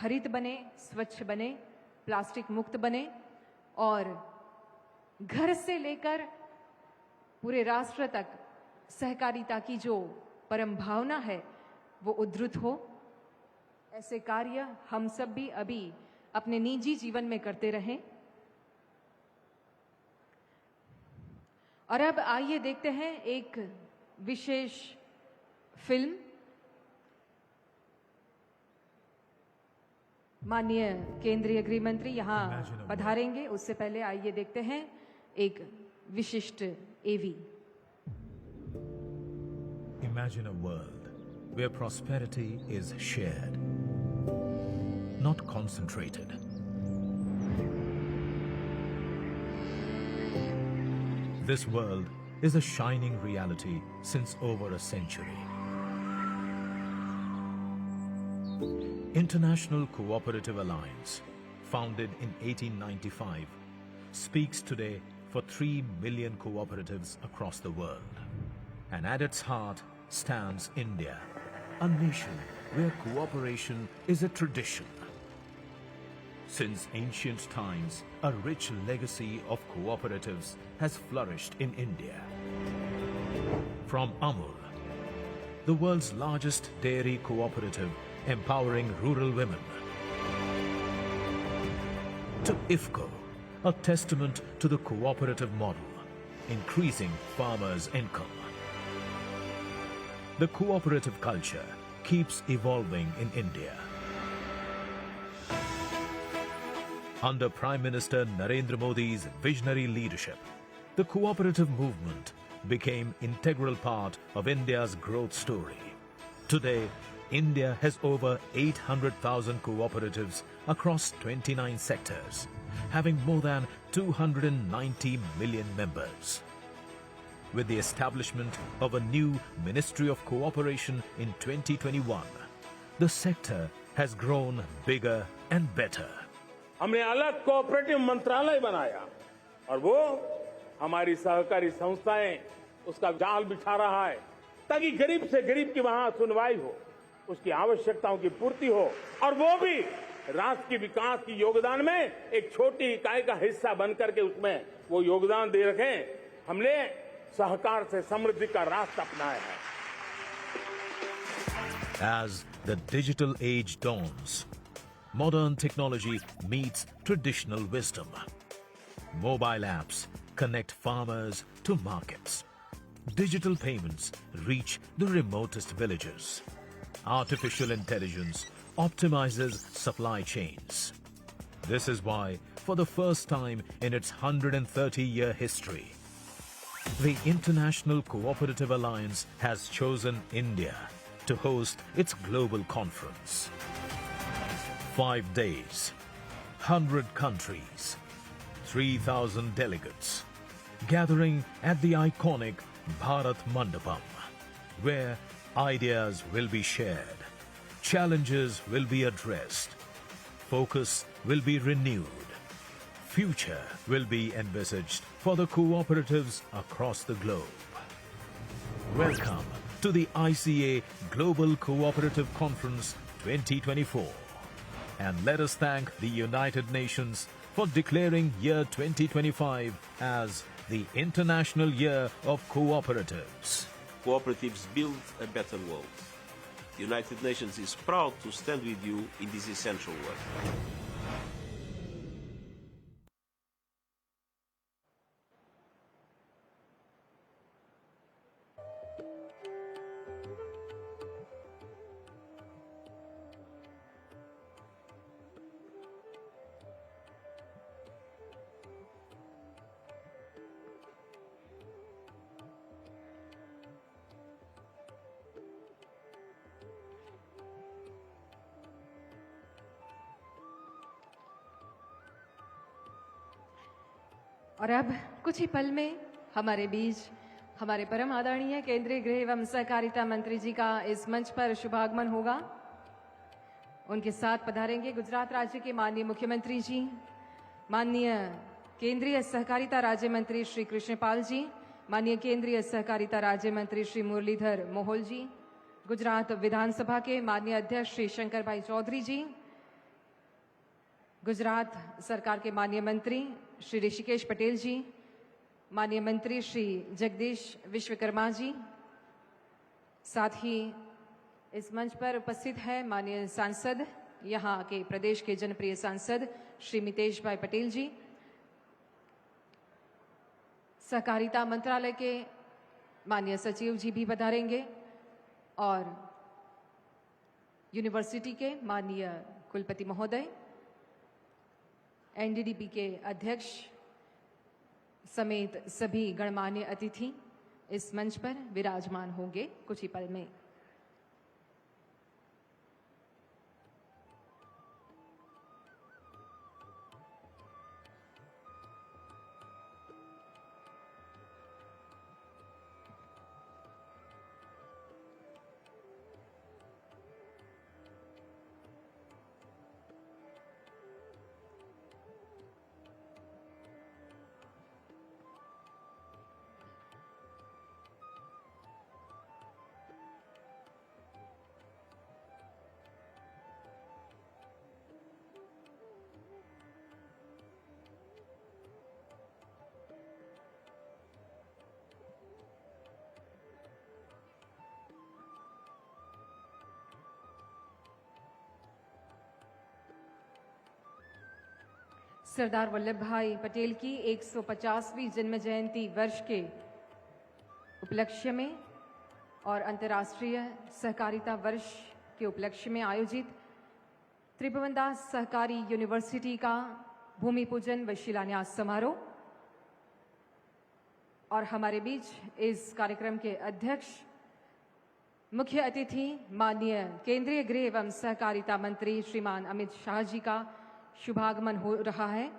हरित बने, स्वच्छ बने, प्लास्टिक मुक्त बने और घर से लेकर पूरे राष्ट्र तक सहकारिता की जो परम भावना है वो उद्धृत हो। ऐसे कार्य हम सब भी अभी अपने निजी जीवन में करते रहें। और अब आइए देखते हैं एक विशेष फिल्म। माननीय केंद्रीय गृह मंत्री यहाँ पधारेंगे, उससे पहले आइए देखते हैं एक विशिष्ट एवी। Imagine a world where prosperity is shared, not concentrated. This world is a shining reality since over a century. International Cooperative Alliance, founded in 1895, speaks today for 3 million cooperatives across the world. And at its heart stands India, a nation where cooperation is a tradition. Since ancient times, a rich legacy of cooperatives has flourished in India. From Amul, the world's largest dairy cooperative empowering rural women, to IFFCO, a testament to the cooperative model, increasing farmers' income. The cooperative culture keeps evolving in India. Under Prime Minister Narendra Modi's visionary leadership, the cooperative movement became an integral part of India's growth story. Today, India has over 800,000 cooperatives across 29 sectors, having more than 290 million members. With the establishment of a new Ministry of Cooperation in 2021, the sector has grown bigger and better. हमने अलग cooperative मंत्रालय बनाया और वो हमारी सहकारी संस्थाएं उसका जाल बिछा रहा है ताकि गरीब से गरीब की वहां सुनवाई हो, उसकी आवश्यकताओं की पूर्ति हो और वो भी राष्ट्र के विकास की योगदान में एक छोटी इकाई का हिस्सा बनकर के उसमें वो योगदान दे रखें। हमने सहकार से समृद्धि का रास्ता अपनाया है। As the digital age dawns, modern technology meets traditional wisdom. Mobile apps connect farmers to markets. Digital payments reach the remotest villages. Artificial intelligence optimizes supply chains. This is why, for the first time in its 130-year history, the International Cooperative Alliance has chosen India to host its global conference. 5 days, 100 countries, 3,000 delegates, gathering at the iconic Bharat Mandapam, where ideas will be shared, challenges will be addressed, focus will be renewed, future will be envisaged for the cooperatives across the globe. Welcome to the ICA Global Cooperative Conference 2024. And let us thank the United Nations for declaring year 2025 as the International Year of Cooperatives. Cooperatives build a better world. The United Nations is proud to stand with you in this essential work. और अब कुछ ही पल में हमारे बीच हमारे परम आदरणीय केंद्रीय गृह एवं सहकारिता मंत्री जी का इस मंच पर शुभागमन होगा। उनके साथ पधारेंगे गुजरात राज्य के माननीय मुख्यमंत्री जी, माननीय केंद्रीय सहकारिता राज्य मंत्री श्री कृष्णपाल जी, माननीय केंद्रीय सहकारिता राज्य मंत्री श्री मुरलीधर मोहोल जी, गुजरात विधानसभा के माननीय अध्यक्ष श्री शंकर भाई चौधरी जी, गुजरात सरकार के माननीय मंत्री श्री ऋषिकेश पटेल जी, माननीय मंत्री श्री जगदीश विश्वकर्मा जी, साथ ही इस मंच पर उपस्थित है माननीय सांसद, यहाँ के प्रदेश के जनप्रिय सांसद श्री मितेश भाई पटेल जी, सहकारिता मंत्रालय के माननीय सचिव जी भी पधारेंगे और यूनिवर्सिटी के माननीय कुलपति महोदय, एनडीडीबी के अध्यक्ष समेत सभी गणमान्य अतिथि इस मंच पर विराजमान होंगे कुछ ही पल में। सरदार वल्लभ भाई पटेल की 150वीं जन्म जयंती वर्ष के उपलक्ष्य में और अंतर्राष्ट्रीय सहकारिता वर्ष के उपलक्ष्य में आयोजित त्रिभुवनदास सहकारी यूनिवर्सिटी का भूमि पूजन व शिलान्यास समारोह, और हमारे बीच इस कार्यक्रम के अध्यक्ष मुख्य अतिथि माननीय केंद्रीय गृह एवं सहकारिता मंत्री श्रीमान अमित शाह जी का शुभागमन हो रहा है।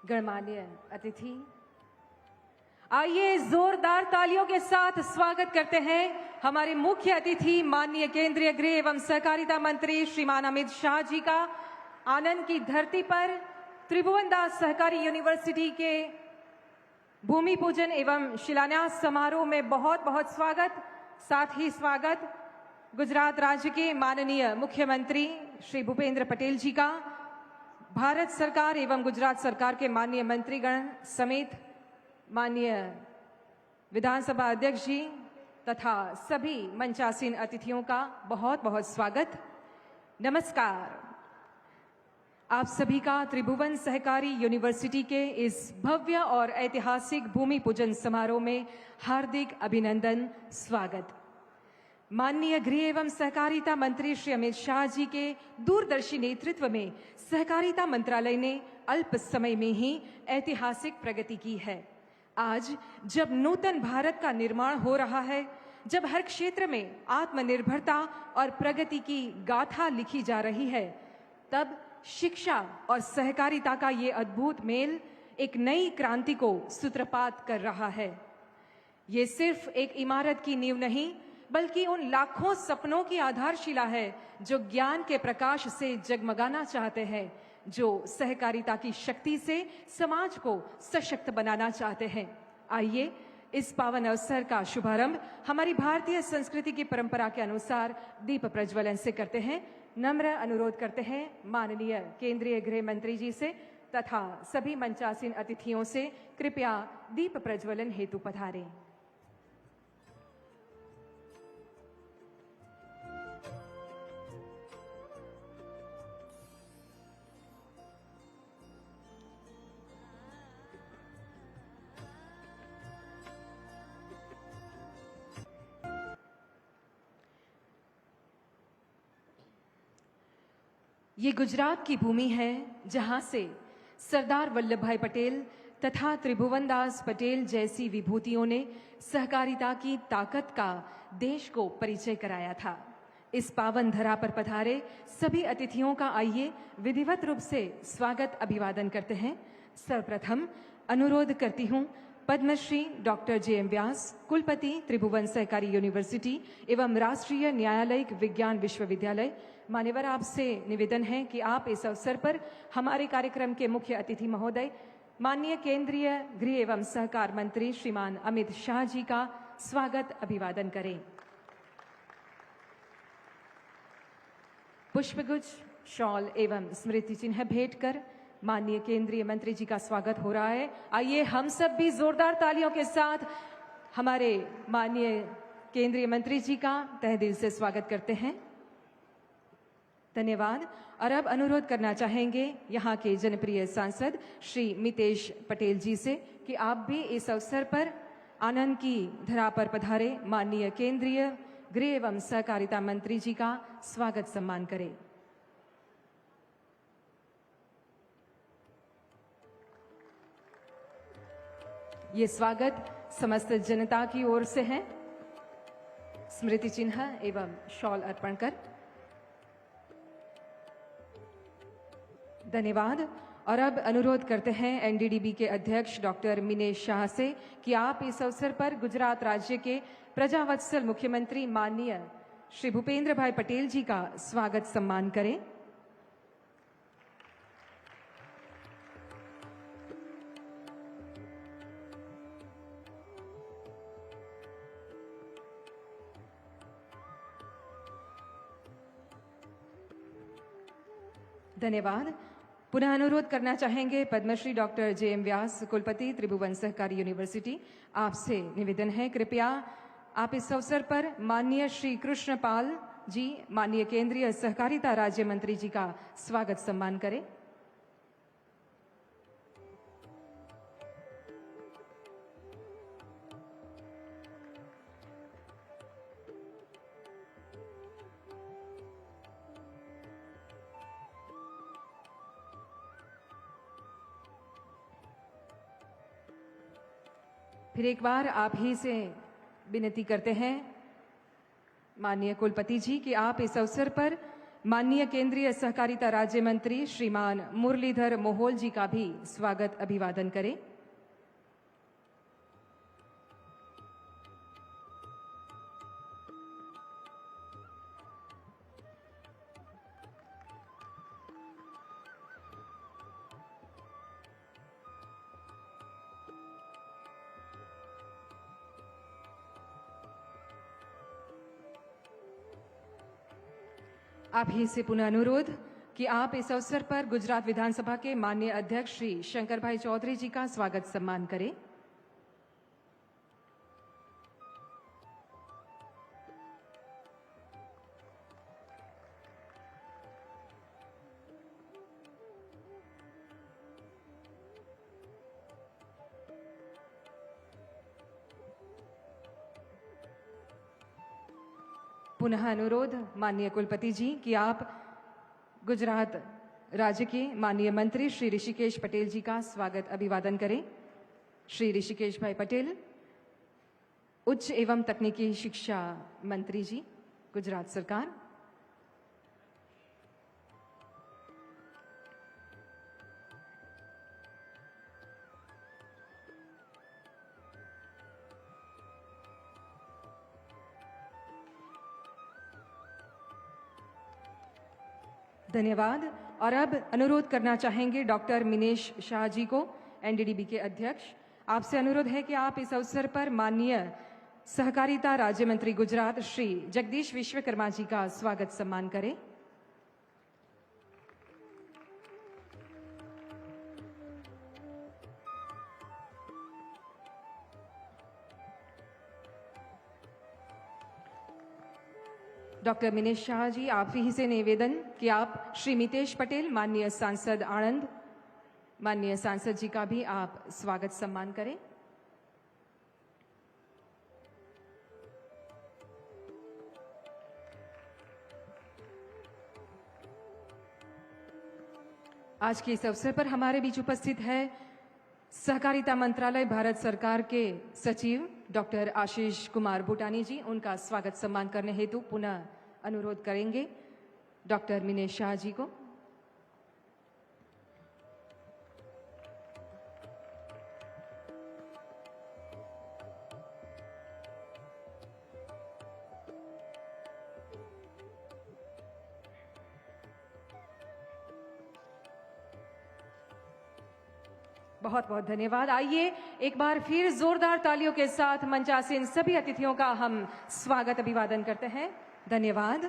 गणमान्य अतिथि, आइए जोरदार तालियों के साथ स्वागत करते हैं हमारे मुख्य अतिथि माननीय केंद्रीय गृह एवं सहकारिता मंत्री श्रीमान अमित शाह जी का आनंद की धरती पर त्रिभुवनदास सहकारी यूनिवर्सिटी के भूमि पूजन एवं शिलान्यास समारोह में बहुत बहुत स्वागत। साथ ही स्वागत गुजरात राज्य के माननीय मुख्यमंत्री श्री भूपेंद्र पटेल जी का, भारत सरकार एवं गुजरात सरकार के माननीय मंत्रीगण समेत माननीय विधानसभा अध्यक्ष जी तथा सभी मंचासीन अतिथियों का बहुत बहुत स्वागत। नमस्कार। आप सभी का त्रिभुवन सहकारी यूनिवर्सिटी के इस भव्य और ऐतिहासिक भूमि पूजन समारोह में हार्दिक अभिनंदन, स्वागत। माननीय गृह एवं सहकारिता मंत्री श्री अमित शाह जी के दूरदर्शी नेतृत्व में सहकारिता मंत्रालय ने अल्प समय में ही ऐतिहासिक प्रगति की है। आज जब नूतन भारत का निर्माण हो रहा है, जब हर क्षेत्र में आत्मनिर्भरता और प्रगति की गाथा लिखी जा रही है, तब शिक्षा और सहकारिता का ये अद्भुत मेल एक नई क्रांति को सूत्रपात कर रहा है। ये सिर्फ एक इमारत की नींव नहीं, बल्कि उन लाखों सपनों की आधारशिला है जो ज्ञान के प्रकाश से जगमगाना चाहते हैं, जो सहकारिता की शक्ति से समाज को सशक्त बनाना चाहते हैं। आइए इस पावन अवसर का शुभारंभ हमारी भारतीय संस्कृति की परंपरा के अनुसार दीप प्रज्वलन से करते हैं। नम्र अनुरोध करते हैं माननीय केंद्रीय गृह मंत्री जी से तथा सभी मंचासीन अतिथियों से कृपया दीप प्रज्वलन हेतु पधारें। ये गुजरात की भूमि है जहां से सरदार वल्लभ भाई पटेल तथा त्रिभुवनदास पटेल जैसी विभूतियों ने सहकारिता की ताकत का देश को परिचय कराया था। इस पावन धरा पर पधारे सभी अतिथियों का आइए विधिवत रूप से स्वागत अभिवादन करते हैं। सर्वप्रथम अनुरोध करती हूं पद्मश्री डॉक्टर जे.एम. व्यास, कुलपति त्रिभुवन सहकारी यूनिवर्सिटी एवं राष्ट्रीय न्यायालयिक विज्ञान विश्वविद्यालय। मान्यवर, आपसे निवेदन है कि आप इस अवसर पर हमारे कार्यक्रम के मुख्य अतिथि महोदय माननीय केंद्रीय गृह एवं सहकार मंत्री श्रीमान अमित शाह जी का स्वागत अभिवादन करें। पुष्पगुच्छ, शॉल एवं स्मृति चिन्ह भेंट कर माननीय केंद्रीय मंत्री जी का स्वागत हो रहा है। आइए हम सब भी जोरदार तालियों के साथ हमारे माननीय केंद्रीय मंत्री जी का तहे दिल से स्वागत करते हैं। धन्यवाद। और अब अनुरोध करना चाहेंगे यहाँ के जनप्रिय सांसद श्री मितेश पटेल जी से कि आप भी इस अवसर पर आनंद की धरा पर पधारे माननीय केंद्रीय गृह एवं सहकारिता मंत्री जी का स्वागत सम्मान करें। ये स्वागत समस्त जनता की ओर से है। स्मृति चिन्ह एवं शॉल अर्पण कर धन्यवाद। और अब अनुरोध करते हैं एनडीडीबी के अध्यक्ष डॉक्टर मिनेश शाह से कि आप इस अवसर पर गुजरात राज्य के प्रजावत्सल मुख्यमंत्री माननीय श्री भूपेंद्र भाई पटेल जी का स्वागत सम्मान करें। धन्यवाद। पुनः अनुरोध करना चाहेंगे पद्मश्री डॉक्टर जे.एम. व्यास, कुलपति त्रिभुवन सहकारी यूनिवर्सिटी, आपसे निवेदन है कृपया आप इस अवसर पर माननीय श्री कृष्णपाल जी, माननीय केंद्रीय सहकारिता राज्य मंत्री जी का स्वागत सम्मान करें। फिर एक बार आप ही से विनती करते हैं माननीय कुलपति जी कि आप इस अवसर पर माननीय केंद्रीय सहकारिता राज्य मंत्री श्रीमान मुरलीधर मोहोल जी का भी स्वागत अभिवादन करें। आप ही से पुनः अनुरोध कि आप इस अवसर पर गुजरात विधानसभा के माननीय अध्यक्ष श्री शंकर भाई चौधरी जी का स्वागत सम्मान करें। पुनः अनुरोध माननीय कुलपति जी कि आप गुजरात राज्य के माननीय मंत्री श्री ऋषिकेश पटेल जी का स्वागत अभिवादन करें। श्री ऋषिकेश भाई पटेल, उच्च एवं तकनीकी शिक्षा मंत्री जी, गुजरात सरकार। धन्यवाद। और अब अनुरोध करना चाहेंगे डॉक्टर मिनेश शाह जी को, एनडीडीबी के अध्यक्ष। आपसे अनुरोध है कि आप इस अवसर पर माननीय सहकारिता राज्य मंत्री गुजरात श्री जगदीश विश्वकर्मा जी का स्वागत सम्मान करें। डॉक्टर मिनेश शाह जी, आप ही से निवेदन कि आप श्री मितेश पटेल, माननीय सांसद आनंद, माननीय सांसद जी का भी आप स्वागत सम्मान करें। आज के इस अवसर पर हमारे बीच उपस्थित है सहकारिता मंत्रालय भारत सरकार के सचिव डॉक्टर आशीष कुमार भूटानी जी। उनका स्वागत सम्मान करने हेतु पुनः अनुरोध करेंगे डॉक्टर मिनेश शाह जी को। बहुत बहुत धन्यवाद। आइए एक बार फिर जोरदार तालियों के साथ मंचासीन सभी अतिथियों का हम स्वागत अभिवादन करते हैं। धन्यवाद।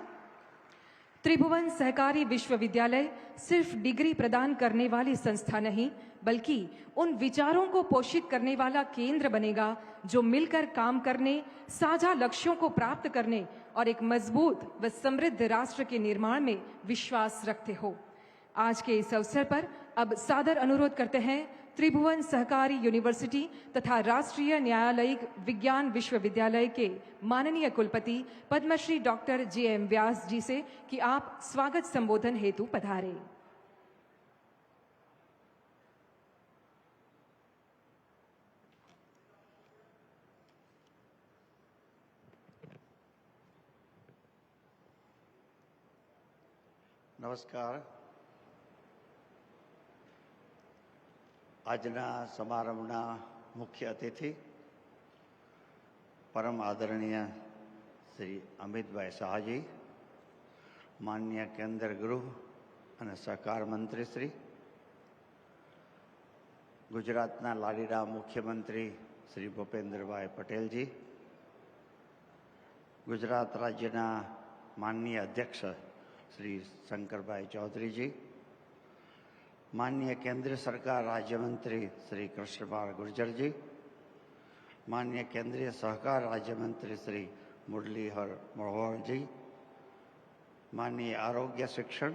त्रिभुवन सहकारी विश्वविद्यालय सिर्फ डिग्री प्रदान करने वाली संस्था नहीं, बल्कि उन विचारों को पोषित करने वाला केंद्र बनेगा जो मिलकर काम करने, साझा लक्ष्यों को प्राप्त करने और एक मजबूत व समृद्ध राष्ट्र के निर्माण में विश्वास रखते हो। आज के इस अवसर पर अब सादर अनुरोध करते हैं त्रिभुवन सहकारी यूनिवर्सिटी तथा राष्ट्रीय न्यायालयिक विज्ञान विश्वविद्यालय के माननीय कुलपति पद्मश्री डॉक्टर JM व्यास जी से कि आप स्वागत संबोधन हेतु पधारें। નમસ્કાર। આજના સમારંભના મુખ્ય અતિથિ પરમ આદરણીય શ્રી અમિતભાઈ શાહજી, માનનીય કેન્દ્ર ગૃહ અને સહકાર મંત્રી શ્રી, ગુજરાતના લાડીલા મુખ્યમંત્રી શ્રી ભૂપેન્દ્રભાઈ પટેલજી, ગુજરાત રાજ્યના માનનીય અધ્યક્ષ श्री शंकरभाई चौधरी जी, माननीय केंद्र सरकार राज्य मंत्री श्री कृष्णपाल गुर्जर जी, माननीय केंद्रीय सहकार राज्य मंत्री श्री मुरलीधर मनोहर जी, माननीय आरोग्य शिक्षण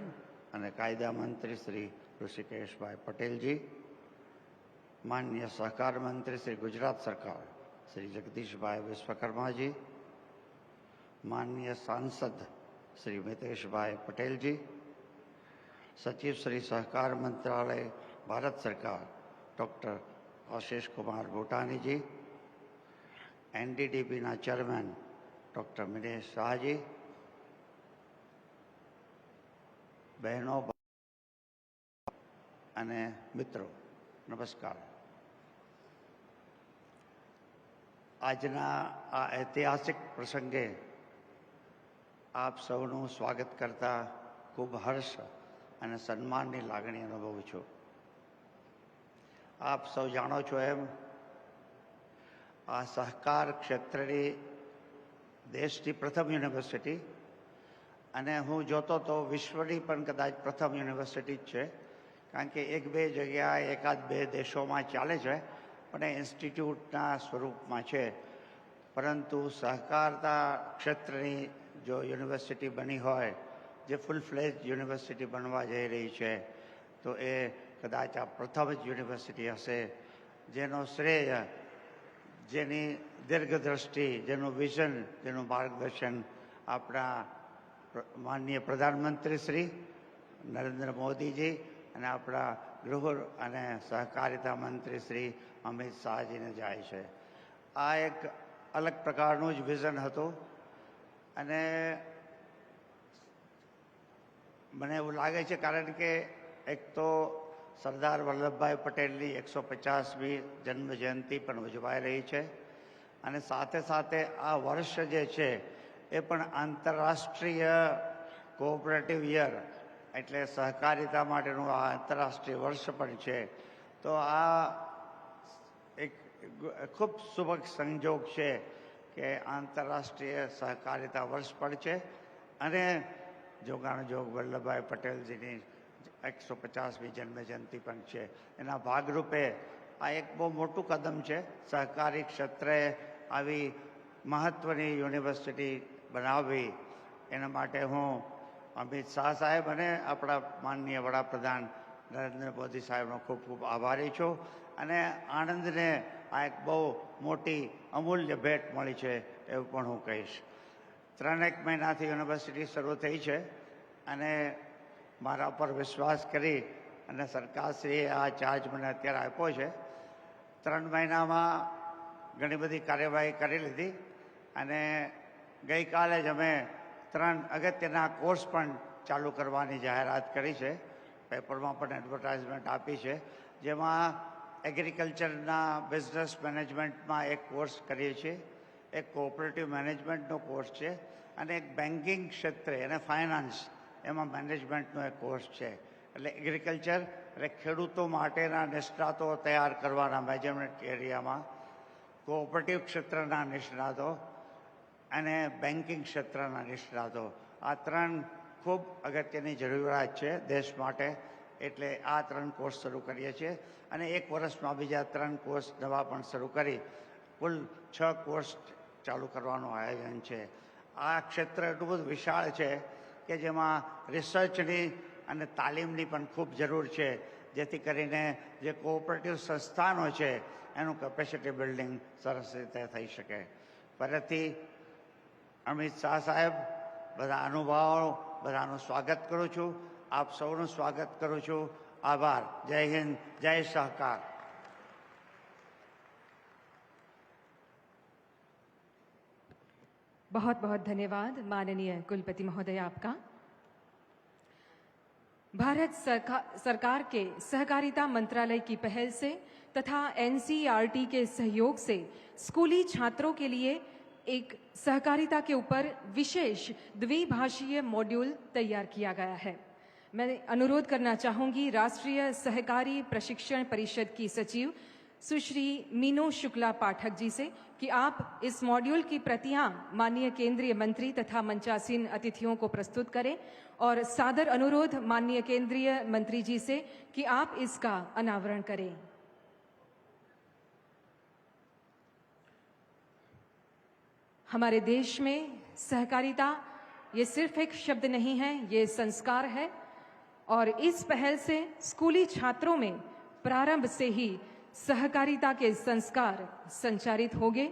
और कायदा मंत्री श्री ऋषिकेश भाई पटेल जी, माननीय सहकार मंत्री श्री गुजरात सरकार श्री जगदीश भाई विश्वकर्मा जी, माननीय सांसद श्री मितेश भाई पटेल जी, सचिव श्री सहकार मंत्रालय भारत सरकार डॉक्टर आशीष कुमार भूटानी जी, NDDP ना चेयरमैन डॉक्टर मिनेश शाह जी, बहनों અને મિત્રો નમસ્કાર। આજના આ ઐતિહાસિક પ્રસંગે આપ સૌનું સ્વાગત કરતા ખૂબ હર્ષ અને સન્માનની લાગણી અનુભવું છું। આપ સૌ જાણો છો એમ આ સહકાર ક્ષેત્રની દેશની પ્રથમ યુનિવર્સિટી અને હું જોતો તો વિશ્વની પણ કદાચ પ્રથમ યુનિવર્સિટી જ છે, કારણ કે એક બે જગ્યાએ એકાદ બે દેશોમાં ચાલે છે પણ એ ઇન્સ્ટિટ્યૂટના સ્વરૂપમાં છે, પરંતુ સહકારતા ક્ષેત્રની जो यूनिवर्सिटी बनी होय, जे फूल फ्लेज यूनिवर्सिटी बनवा जई रही है, तो ये कदाच आ प्रथम ज यूनिवर्सिटी हशे जेनो श्रेय, जेनी दीर्घदृष्टि, जेनु विजन, जेनु मार्गदर्शन अपना माननीय प्रधानमंत्री श्री नरेंद्र मोदी जी और अपना गृह और सहकारिता मंत्री श्री अमित शाह जी ने जाए छे। आ एक अलग प्रकारनु ज विजन हतुं અને મને એવું લાગે છે કારણ કે એક તો સરદાર વલ્લભભાઈ પટેલની 150મી જન્મ જયંતિ પણ ઉજવાઈ રહી છે અને સાથે સાથે આ વર્ષ જે છે એ પણ આંતરરાષ્ટ્રીય કોઓપરેટિવ યર એટલે સહકારિતા માટેનું આ આંતરરાષ્ટ્રીય વર્ષ પણ છે। તો આ એક ખૂબ શુભ સંજોગ છે કે આંતરરાષ્ટ્રીય સહકારિતા વર્ષ પણ છે અને જોગાણજોગ વલ્લભભાઈ પટેલજીની 150મી જન્મજયંતિ પણ છે। એના ભાગરૂપે આ એક બહુ મોટું કદમ છે સહકારી ક્ષેત્રે આવી મહત્ત્વની યુનિવર્સિટી બનાવવી। એના માટે હું અમિત શાહ સાહેબ અને આપણા માનનીય વડાપ્રધાન નરેન્દ્ર મોદી સાહેબનો ખૂબ ખૂબ આભારી છું અને આણંદને આ એક બહુ મોટી અમૂલ્ય ભેટ મળી છે એવું પણ હું કહીશ। 3 મહિનાથી યુનિવર્સિટી શરૂ થઈ છે અને મારા પર વિશ્વાસ કરી અને સરકારશ્રીએ આ ચાર્જ મને અત્યારે આપ્યો છે। 3 મહિનામાં ઘણી બધી કાર્યવાહી કરી લીધી અને ગઈકાલે જ અમે 3 અગત્યના કોર્સ પણ ચાલુ કરવાની જાહેરાત કરી છે, પેપરમાં પણ એડવર્ટાઇઝમેન્ટ આપી છે, જેમાં એગ્રીકલ્ચરના બિઝનેસ મેનેજમેન્ટમાં એક કોર્સ કરીએ છીએ, એક કોઓપરેટિવ મેનેજમેન્ટનો કોર્સ છે અને એક બેન્કિંગ ક્ષેત્રે અને ફાઇનાન્સ એમાં મેનેજમેન્ટનો એક કોર્સ છે। એટલે એગ્રીકલ્ચર એટલે ખેડૂતો માટેના નિષ્ણાતો તૈયાર કરવાના મેજરમેન્ટ એરિયામાં, કોઓપરેટિવ ક્ષેત્રના નિષ્ણાતો અને બેન્કિંગ ક્ષેત્રના નિષ્ણાતો, આ ત્રણ ખૂબ અગત્યની જરૂરિયાત છે દેશ માટે. એટલે આ 3 કોર્સ શરૂ કરીએ છીએ અને 1 વર્ષમાં બીજા 3 કોર્સ નવા પણ શરૂ કરી કુલ 6 કોર્સ ચાલુ કરવાનું આયોજન છે. આ ક્ષેત્ર એટલું બધું વિશાળ છે કે જેમાં રિસર્ચની અને તાલીમની પણ ખૂબ જરૂર છે, જેથી કરીને જે કોઓપરેટિવ સંસ્થાનો છે એનું કેપેસિટી બિલ્ડિંગ સરસ રીતે થઈ શકે. ફરીથી અમિત શાહ સાહેબ, બધા અનુભવો બધાનું સ્વાગત કરું છું. આપ સૌનું સ્વાગત કરું છું. આભાર. જય હિન્દ, જય સહકાર. बहुत बहुत धन्यवाद माननीय कुलपति महोदय आपका। भारत सरकार के सहकारिता मंत्रालय की पहल से तथा एनसीईआरटी के सहयोग से स्कूली छात्रों के लिए एक सहकारिता के ऊपर विशेष द्विभाषीय मॉड्यूल तैयार किया गया है। मैं अनुरोध करना चाहूंगी राष्ट्रीय सहकारी प्रशिक्षण परिषद की सचिव सुश्री मीनू शुक्ला पाठक जी से कि आप इस मॉड्यूल की प्रतियां माननीय केंद्रीय मंत्री तथा मंचासीन अतिथियों को प्रस्तुत करें और सादर अनुरोध माननीय केंद्रीय मंत्री जी से कि आप इसका अनावरण करें। हमारे देश में सहकारिता ये सिर्फ एक शब्द नहीं है, ये संस्कार है और इस पहल से स्कूली छात्रों में प्रारंभ से ही सहकारिता के संस्कार संचारित होंगे।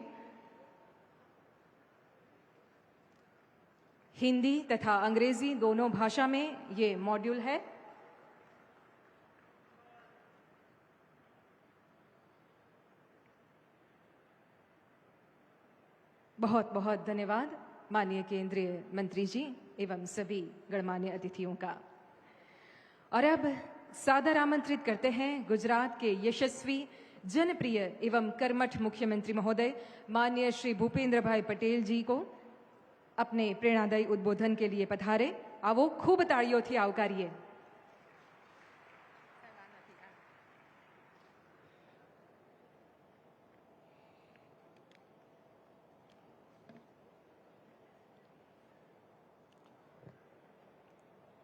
हिंदी तथा अंग्रेजी दोनों भाषा में ये मॉड्यूल है। बहुत बहुत धन्यवाद माननीय केंद्रीय मंत्री जी एवं सभी गणमान्य अतिथियों का। और अब सादर आमंत्रित करते हैं गुजरात के यशस्वी, जनप्रिय एवं कर्मठ मुख्यमंत्री महोदय माननीय श्री भूपेन्द्र भाई पटेल जी को अपने प्रेरणादायी उद्बोधन के लिए पधारे। आवो खूब ताड़ीओथी आवकारीए।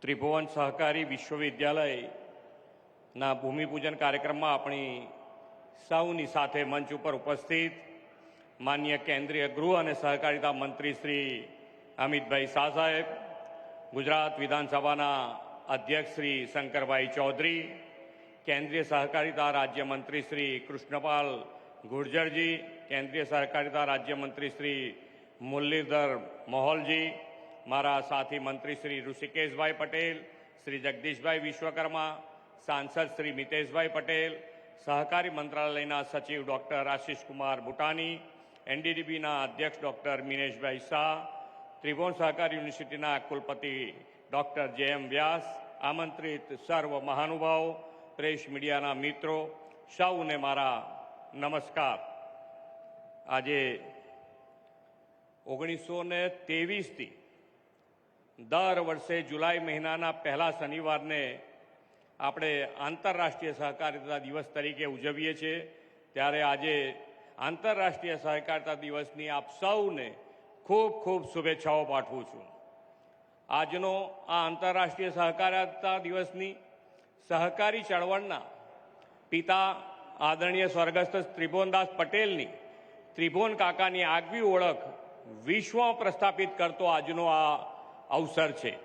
ત્રિભુવન સહકારી વિશ્વવિદ્યાલયના ભૂમિપૂજન કાર્યક્રમમાં આપણી સૌની સાથે મંચ ઉપર ઉપસ્થિત માનનીય કેન્દ્રીય ગૃહ અને સહકારિતા મંત્રી શ્રી અમિતભાઈ શાહ સાહેબ, ગુજરાત વિધાનસભાના અધ્યક્ષ શ્રી શંકરભાઈ ચૌધરી, કેન્દ્રીય સહકારિતા રાજ્યમંત્રી શ્રી કૃષ્ણપાલ ગુર્જરજી, કેન્દ્રીય સહકારિતા રાજ્યમંત્રી શ્રી મુરલીધર મોહોલજી, મારા સાથી મંત્રી શ્રી ઋષિકેશભાઈ પટેલ, શ્રી જગદીશભાઈ વિશ્વકર્મા, સાંસદ શ્રી મિતેશભાઈ પટેલ, સહકારી મંત્રાલયના સચિવ ડૉક્ટર આશિષ કુમાર ભૂટાની, એનડીડીબીના અધ્યક્ષ ડૉક્ટર મિનેશભાઈ શાહ, ત્રિભુવન સહકારી યુનિવર્સિટીના કુલપતિ ડૉક્ટર જે.એમ. વ્યાસ, આમંત્રિત સર્વ મહાનુભાવો, પ્રેસ મીડિયાના મિત્રો, સૌને મારા નમસ્કાર. આજે 1923થી દર વર્ષે જુલાઈ મહિનાના પહેલા શનિવારને આપણે આંતરરાષ્ટ્રીય સહકારિતા દિવસ તરીકે ઉજવીએ છીએ. ત્યારે આજે આંતરરાષ્ટ્રીય સહકારિતા દિવસની આપ સૌને ખૂબ ખૂબ શુભેચ્છાઓ પાઠવું છું. આજનો આ આંતરરાષ્ટ્રીય સહકારિતા દિવસની સહકારી ચળવળના પિતા આદરણીય સ્વર્ગસ્થ ત્રિભુવનદાસ પટેલની ત્રિભુવન કાકાની આગવી ઓળખ વિશ્વમાં પ્રસ્થાપિત કરતો આજનો આ અવસર છે.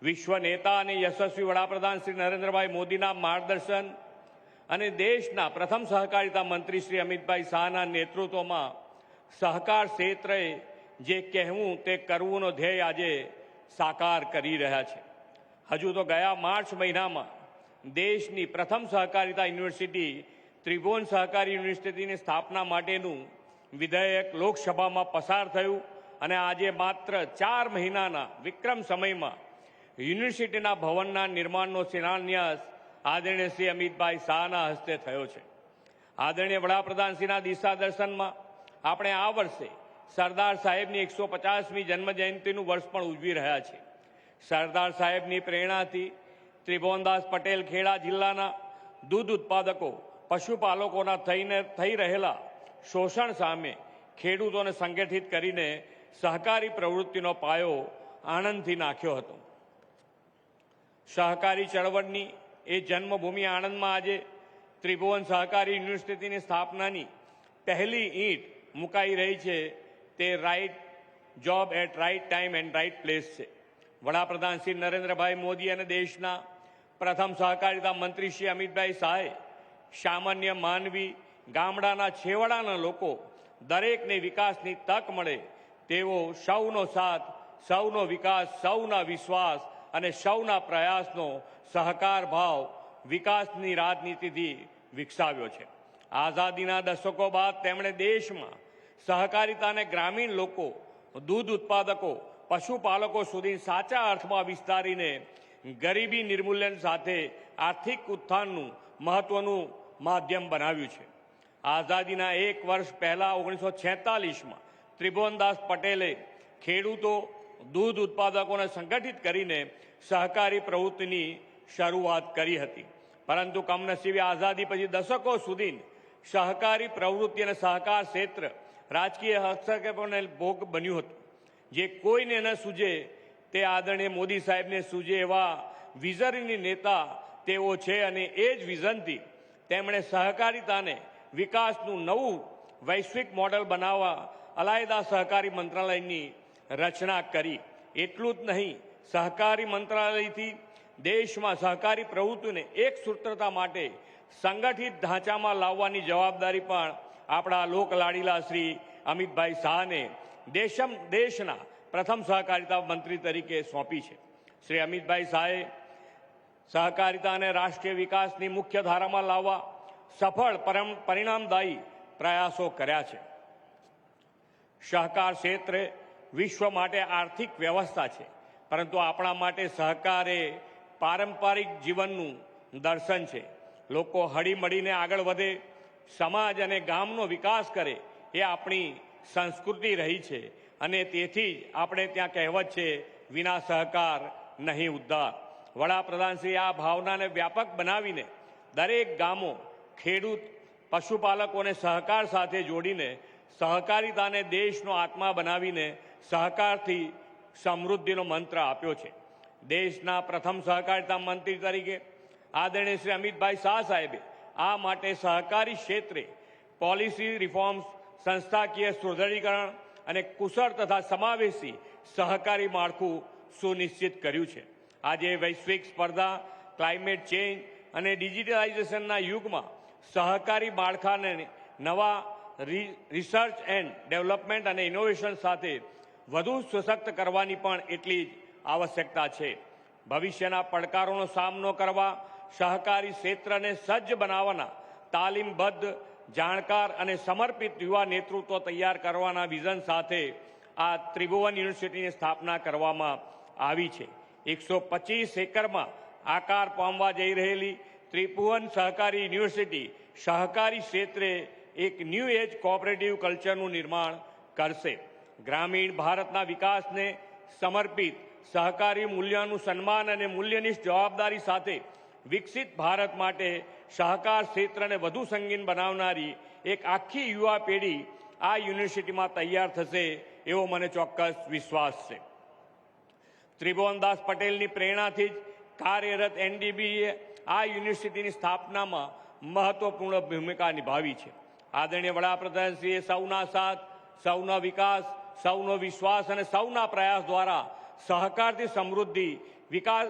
વિશ્વ નેતા અને યશસ્વી વડાપ્રધાન શ્રી નરેન્દ્રભાઈ મોદીના માર્ગદર્શન અને દેશના પ્રથમ સહકારિતા મંત્રી શ્રી અમિતભાઈ શાહના નેતૃત્વમાં સહકાર ક્ષેત્રે જે કહેવું તે કરવુંનો ધ્યેય આજે સાકાર કરી રહ્યા છે. હજુ તો ગયા માર્ચ મહિનામાં દેશની પ્રથમ સહકારિતા યુનિવર્સિટી ત્રિભુવન સહકારી યુનિવર્સિટીની સ્થાપના માટેનું વિધેયક લોકસભામાં પસાર થયું અને આજે માત્ર 4 મહિનાના વિક્રમ સમયમાં યુનિવર્સિટીના ભવનના નિર્માણનો શિલાન્યાસ આદરણીય શ્રી અમિતભાઈ શાહના હસ્તે થયો છે. આદરણીય વડાપ્રધાનશ્રીના દિશા દર્શનમાં આપણે આ વર્ષે સરદાર સાહેબની 150મી જન્મજયંતિનું વર્ષ પણ ઉજવી રહ્યા છીએ. સરદાર સાહેબની પ્રેરણાથી ત્રિભુવનદાસ પટેલ ખેડા જિલ્લાના દૂધ ઉત્પાદકો પશુપાલકોના થઈ રહેલા શોષણ સામે ખેડૂતોને સંગઠિત કરીને સહકારી પ્રવૃત્તિનો પાયો આણંદથી નાખ્યો હતો. સહકારી ચળવળની એ જન્મભૂમિ આણંદમાં આજે ત્રિભુવન સહકારી યુનિવર્સિટીની સ્થાપનાની પહેલી ઈંટ મુકાઈ રહી છે. તે right job at right time and right place છે. વડાપ્રધાન શ્રી નરેન્દ્રભાઈ મોદી અને દેશના પ્રથમ સહકારિતા મંત્રી શ્રી અમિતભાઈ શાહે સામાન્ય માનવી, ગામડાના છેવાડાના લોકો દરેકને વિકાસની તક મળે તેવો સૌનો સાથ, સૌનો વિકાસ, સૌના વિશ્વાસ અને સૌના પ્રયાસનો સહકાર ભાવ વિકાસની રાજનીતિથી વિકસાવ્યો છે. આઝાદીના દશકો બાદ તેમણે દેશમાં સહકારિતાને ગ્રામીણ લોકો, દૂધ ઉત્પાદકો, પશુપાલકો સુધી સાચા અર્થમાં વિસ્તારીને ગરીબી નિર્મૂલન સાથે આર્થિક ઉત્થાનનું મહત્વનું માધ્યમ બનાવ્યું છે. આઝાદીના એક વર્ષ પહેલા 1946માં ત્રિભુવનદાસ પટેલે ખેડૂતો, દૂધ ઉત્પાદકોને સંગઠિત કરીને સહકારી પ્રવૃત્તિની શરૂઆત કરી હતી. પરંતુ કમનસીબે આઝાદી પછી દશકો સુધી સહકારી પ્રવૃત્તિ અને સહકાર ક્ષેત્ર રાજકીય હસ્તક્ષેપોને ભોગ બન્યું હતું. જે કોઈને ન સૂજે તે આદરણીય મોદી સાહેબને સૂજે એવા વિઝનરી નેતા તેઓ છે અને એ જ વિઝનથી તેમણે સહકારિતાને વિકાસનું નવું વૈશ્વિક મોડલ બનાવવા અલાયદા સહકારી મંત્રાલયની રચના કરી. એટલું જ નહીં, સહકારી મંત્રાલયથી દેશમાં સહકારી પ્રવૃત્તિને એક સૂત્રતા માટે સંગઠિત ઢાંચામાં લાવવાની જવાબદારી પણ આપણા લોકલાડીલા શ્રી અમિતભાઈ શાહને દેશના પ્રથમ સહકારિતા મંત્રી તરીકે સોંપી છે. શ્રી અમિતભાઈ શાહે સહકારિતાને રાષ્ટ્રીય વિકાસની મુખ્ય ધારામાં લાવવા સફળ પરિણામદાયી પ્રયાસો કર્યા છે. સહકાર ક્ષેત્રે વિશ્વ માટે આર્થિક વ્યવસ્થા છે, પરંતુ આપણા માટે સહકાર એ પારંપરિક જીવનનું દર્શન છે. લોકો હળીમળીને આગળ વધે, સમાજ અને ગામનો વિકાસ કરે એ આપણી સંસ્કૃતિ રહી છે અને તેથી જ આપણે ત્યાં કહેવત છે, વિના સહકાર નહીં ઉદ્ધાર. વડાપ્રધાનશ્રી આ ભાવનાને વ્યાપક બનાવીને દરેક ગામો, ખેડૂત, પશુપાલકોને સહકાર સાથે જોડીને સહકારિતાને દેશનો આત્મા બનાવીને સહકારથી સમૃદ્ધિનો મંત્ર આપ્યો છે. દેશના પ્રથમ સહકારિતા મંત્રી તરીકે આદરણીય શ્રી અમિતભાઈ શાહ સાહેબે આ માટે સહકારી ક્ષેત્રે પોલિસી રિફોર્મ્સ, સંસ્થાકીય સુદૃઢીકરણ અને કુશળ તથા સમાવેશી સહકારી માળખું સુનિશ્ચિત કર્યું છે. આજે વૈશ્વિક સ્પર્ધા, ક્લાઇમેટ ચેન્જ અને ડિજિટલાઇઝેશનના યુગમાં સહકારી માળખાને નવા રિસર્ચ એન્ડ ડેવલપમેન્ટ અને ઇનોવેશન સાથે વધુ સશક્ત કરવાની પણ એટલી જ આવશ્યકતા છે. ભવિષ્યના પડકારોનો સામનો કરવા સહકારી ક્ષેત્રને સજ્જ બનાવવાના તાલીમબદ્ધ, જાણકાર અને સમર્પિત યુવા નેતૃત્વ તૈયાર કરવાના વિઝન સાથે આ ત્રિભુવન યુનિવર્સિટીની સ્થાપના કરવામાં આવી છે. 125 એકરમાં આકાર પામવા જઈ રહેલી ત્રિભુવન સહકારી યુનિવર્સિટી સહકારી ક્ષેત્રે એક ન્યૂ એજ કોઓપરેટિવ કલ્ચરનું નિર્માણ કરશે. ગ્રામીણ ભારતના વિકાસને સમર્પિત સહકારી મૂલ્યોનું સન્માન અને મૂલ્યનિષ્ઠ જવાબદારી સાથે વિકસિત ભારત માટે સહકાર ક્ષેત્રને વધુ સંગીન બનાવનારી એક આખી યુવા પેઢી આ યુનિવર્સિટીમાં તૈયાર થશે એવો મને ચોક્કસ વિશ્વાસ છે. ત્રિભુવનદાસ પટેલની પ્રેરણાથી જ કાર્યરત એનડીબીએ આ યુનિવર્સિટીની સ્થાપનામાં મહત્વપૂર્ણ ભૂમિકા નિભાવી છે. આદરણીય વડાપ્રધાનશ્રીએ સૌના સાથ, સૌનો વિકાસ, સૌનો વિશ્વાસ અને સૌના પ્રયાસ દ્વારા સહકારથી સમૃદ્ધિ,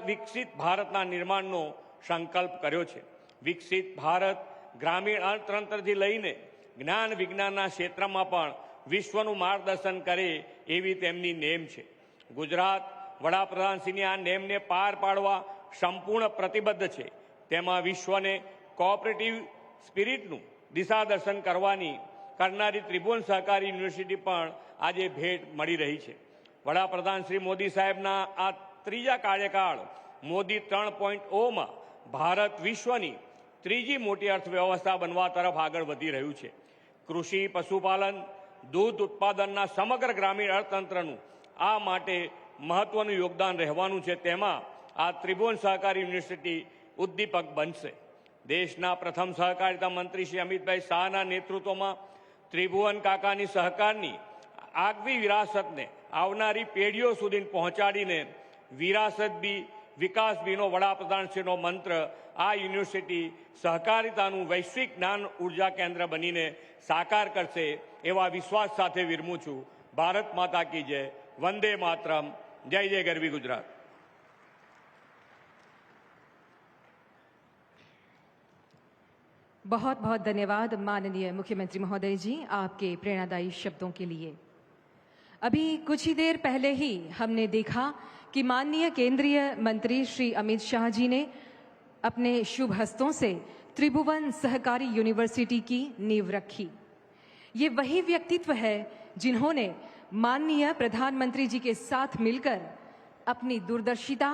વિકસિત ભારતના નિર્માણનો સંકલ્પ કર્યો છે. વિકસિત ભારત ગ્રામીણ અર્થતંત્રથી લઈને જ્ઞાન વિજ્ઞાનના ક્ષેત્રમાં પણ વિશ્વનું માર્ગદર્શન કરે એવી તેમની નેમ છે. ગુજરાત વડાપ્રધાનશ્રીની આ નેમને પાર પાડવા સંપૂર્ણ પ્રતિબદ્ધ છે. તેમાં વિશ્વને કોઓપરેટિવ સ્પિરિટનું દિશાદર્શન કરનારી ત્રિભુવન સહકારી યુનિવર્સિટી પણ આજે ભેટ મળી રહી છે. વડાપ્રધાન શ્રી મોદી સાહેબના આ ત્રીજા કાર્યકાળ મોદી 3.0માં ભારત વિશ્વની ત્રીજી મોટી અર્થવ્યવસ્થા બનવા તરફ આગળ વધી રહ્યું છે. કૃષિ, પશુપાલન, દૂધ ઉત્પાદનના સમગ્ર ગ્રામીણ અર્થતંત્રનું આ માટે મહત્વનું યોગદાન રહેવાનું છે. તેમાં આ ત્રિભુવન સહકારી યુનિવર્સિટી ઉદ્દીપક બનશે. દેશના પ્રથમ સહકારિતા મંત્રી શ્રી અમિતભાઈ શાહના નેતૃત્વમાં ત્રિભુવન કાકાની સહકારની આગવી વિરાસતને આવનારી પેઢીઓ સુધી પહોંચાડીને વિરાસત બી વિકાસ બીનો વડાપ્રધાનશ્રીનો મંત્ર આ યુનિવર્સિટી સહકારિતાનું વૈશ્વિક જ્ઞાન ઉર્જા કેન્દ્ર બનીને સાકાર કરશે એવા વિશ્વાસ સાથે વિરમું છું. ભારત માતા કી જય. વંદે માતરમ. જય જય ગરવી ગુજરાત. बहुत बहुत धन्यवाद माननीय मुख्यमंत्री महोदय जी आपके प्रेरणादायी शब्दों के लिए। अभी कुछ ही देर पहले ही हमने देखा कि माननीय केंद्रीय मंत्री श्री अमित शाह जी ने अपने शुभ हस्तों से त्रिभुवन सहकारी यूनिवर्सिटी की नींव रखी। ये वही व्यक्तित्व है जिन्होंने माननीय प्रधानमंत्री जी के साथ मिलकर अपनी दूरदर्शिता,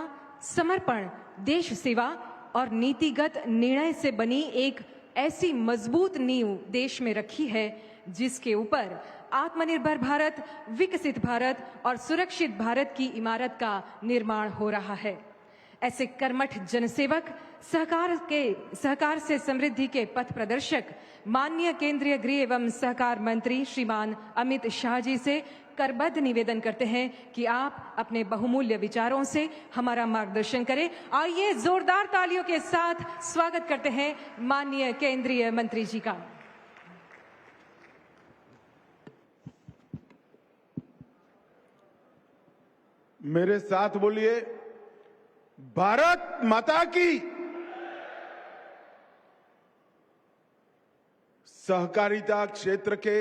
समर्पण, देश सेवा और नीतिगत निर्णय से बनी एक ऐसी मजबूत नींव देश में रखी है जिसके ऊपर आत्मनिर्भर भारत, विकसित भारत और सुरक्षित भारत की इमारत का निर्माण हो रहा है। ऐसे कर्मठ जनसेवक, सहकार से समृद्धि के पथ प्रदर्शक माननीय केंद्रीय गृह एवं सहकार मंत्री श्रीमान अमित शाह जी से करबद्ध निवेदन करते हैं कि आप अपने बहुमूल्य विचारों से हमारा मार्गदर्शन करें। आइए जोरदार तालियों के साथ स्वागत करते हैं माननीय केंद्रीय मंत्री जी का। मेरे साथ बोलिए, भारत माता की। सहकारिता क्षेत्र के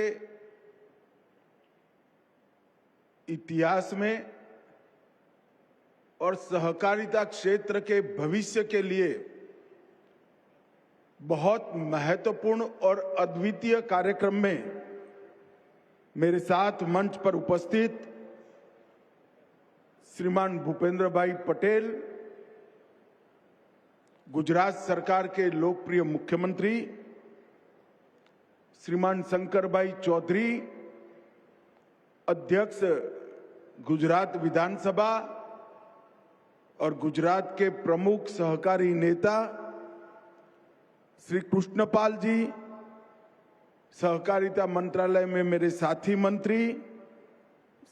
इतिहास में और सहकारिता क्षेत्र के भविष्य के लिए बहुत महत्वपूर्ण और अद्वितीय कार्यक्रम में मेरे साथ मंच पर उपस्थित श्रीमान भूपेंद्र भाई पटेल, गुजरात सरकार के लोकप्रिय मुख्यमंत्री, श्रीमान शंकर भाई चौधरी, अध्यक्ष गुजरात विधानसभा और गुजरात के प्रमुख सहकारी नेता श्री कृष्णपाल जी, सहकारिता मंत्रालय में मेरे साथी मंत्री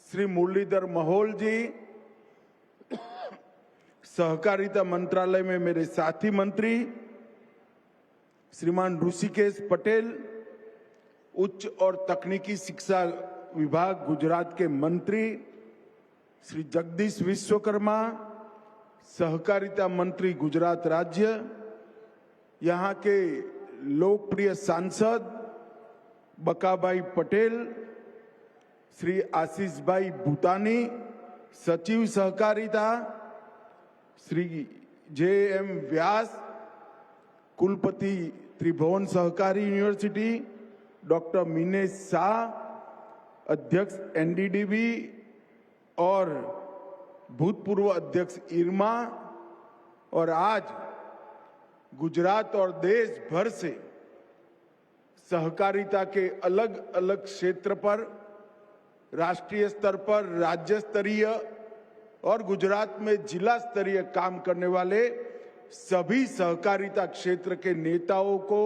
श्री मुरलीधर महल जी, सहकारिता मंत्रालय में मेरे साथी मंत्री श्रीमान ऋषिकेश पटेल, उच्च और तकनीकी शिक्षा विभाग गुजरात के मंत्री श्री जगदीश विश्वकर्मा, सहकारिता मंत्री गुजरात राज्य, यहाँ के लोकप्रिय सांसद बकाभाई पटेल, श्री आशीष भाई भूतानी, सचिव सहकारिता श्री जे.एम. व्यास, कुलपति त्रिभुवन सहकारी यूनिवर्सिटी डॉक्टर मीनेश शाह, अध्यक्ष एनडीडीबी और भूतपूर्व अध्यक्ष इरमा, और आज गुजरात और देश भर से सहकारिता के अलग अलग क्षेत्र पर, राष्ट्रीय स्तर पर, राज्य स्तरीय और गुजरात में जिला स्तरीय काम करने वाले सभी सहकारिता क्षेत्र के नेताओं को,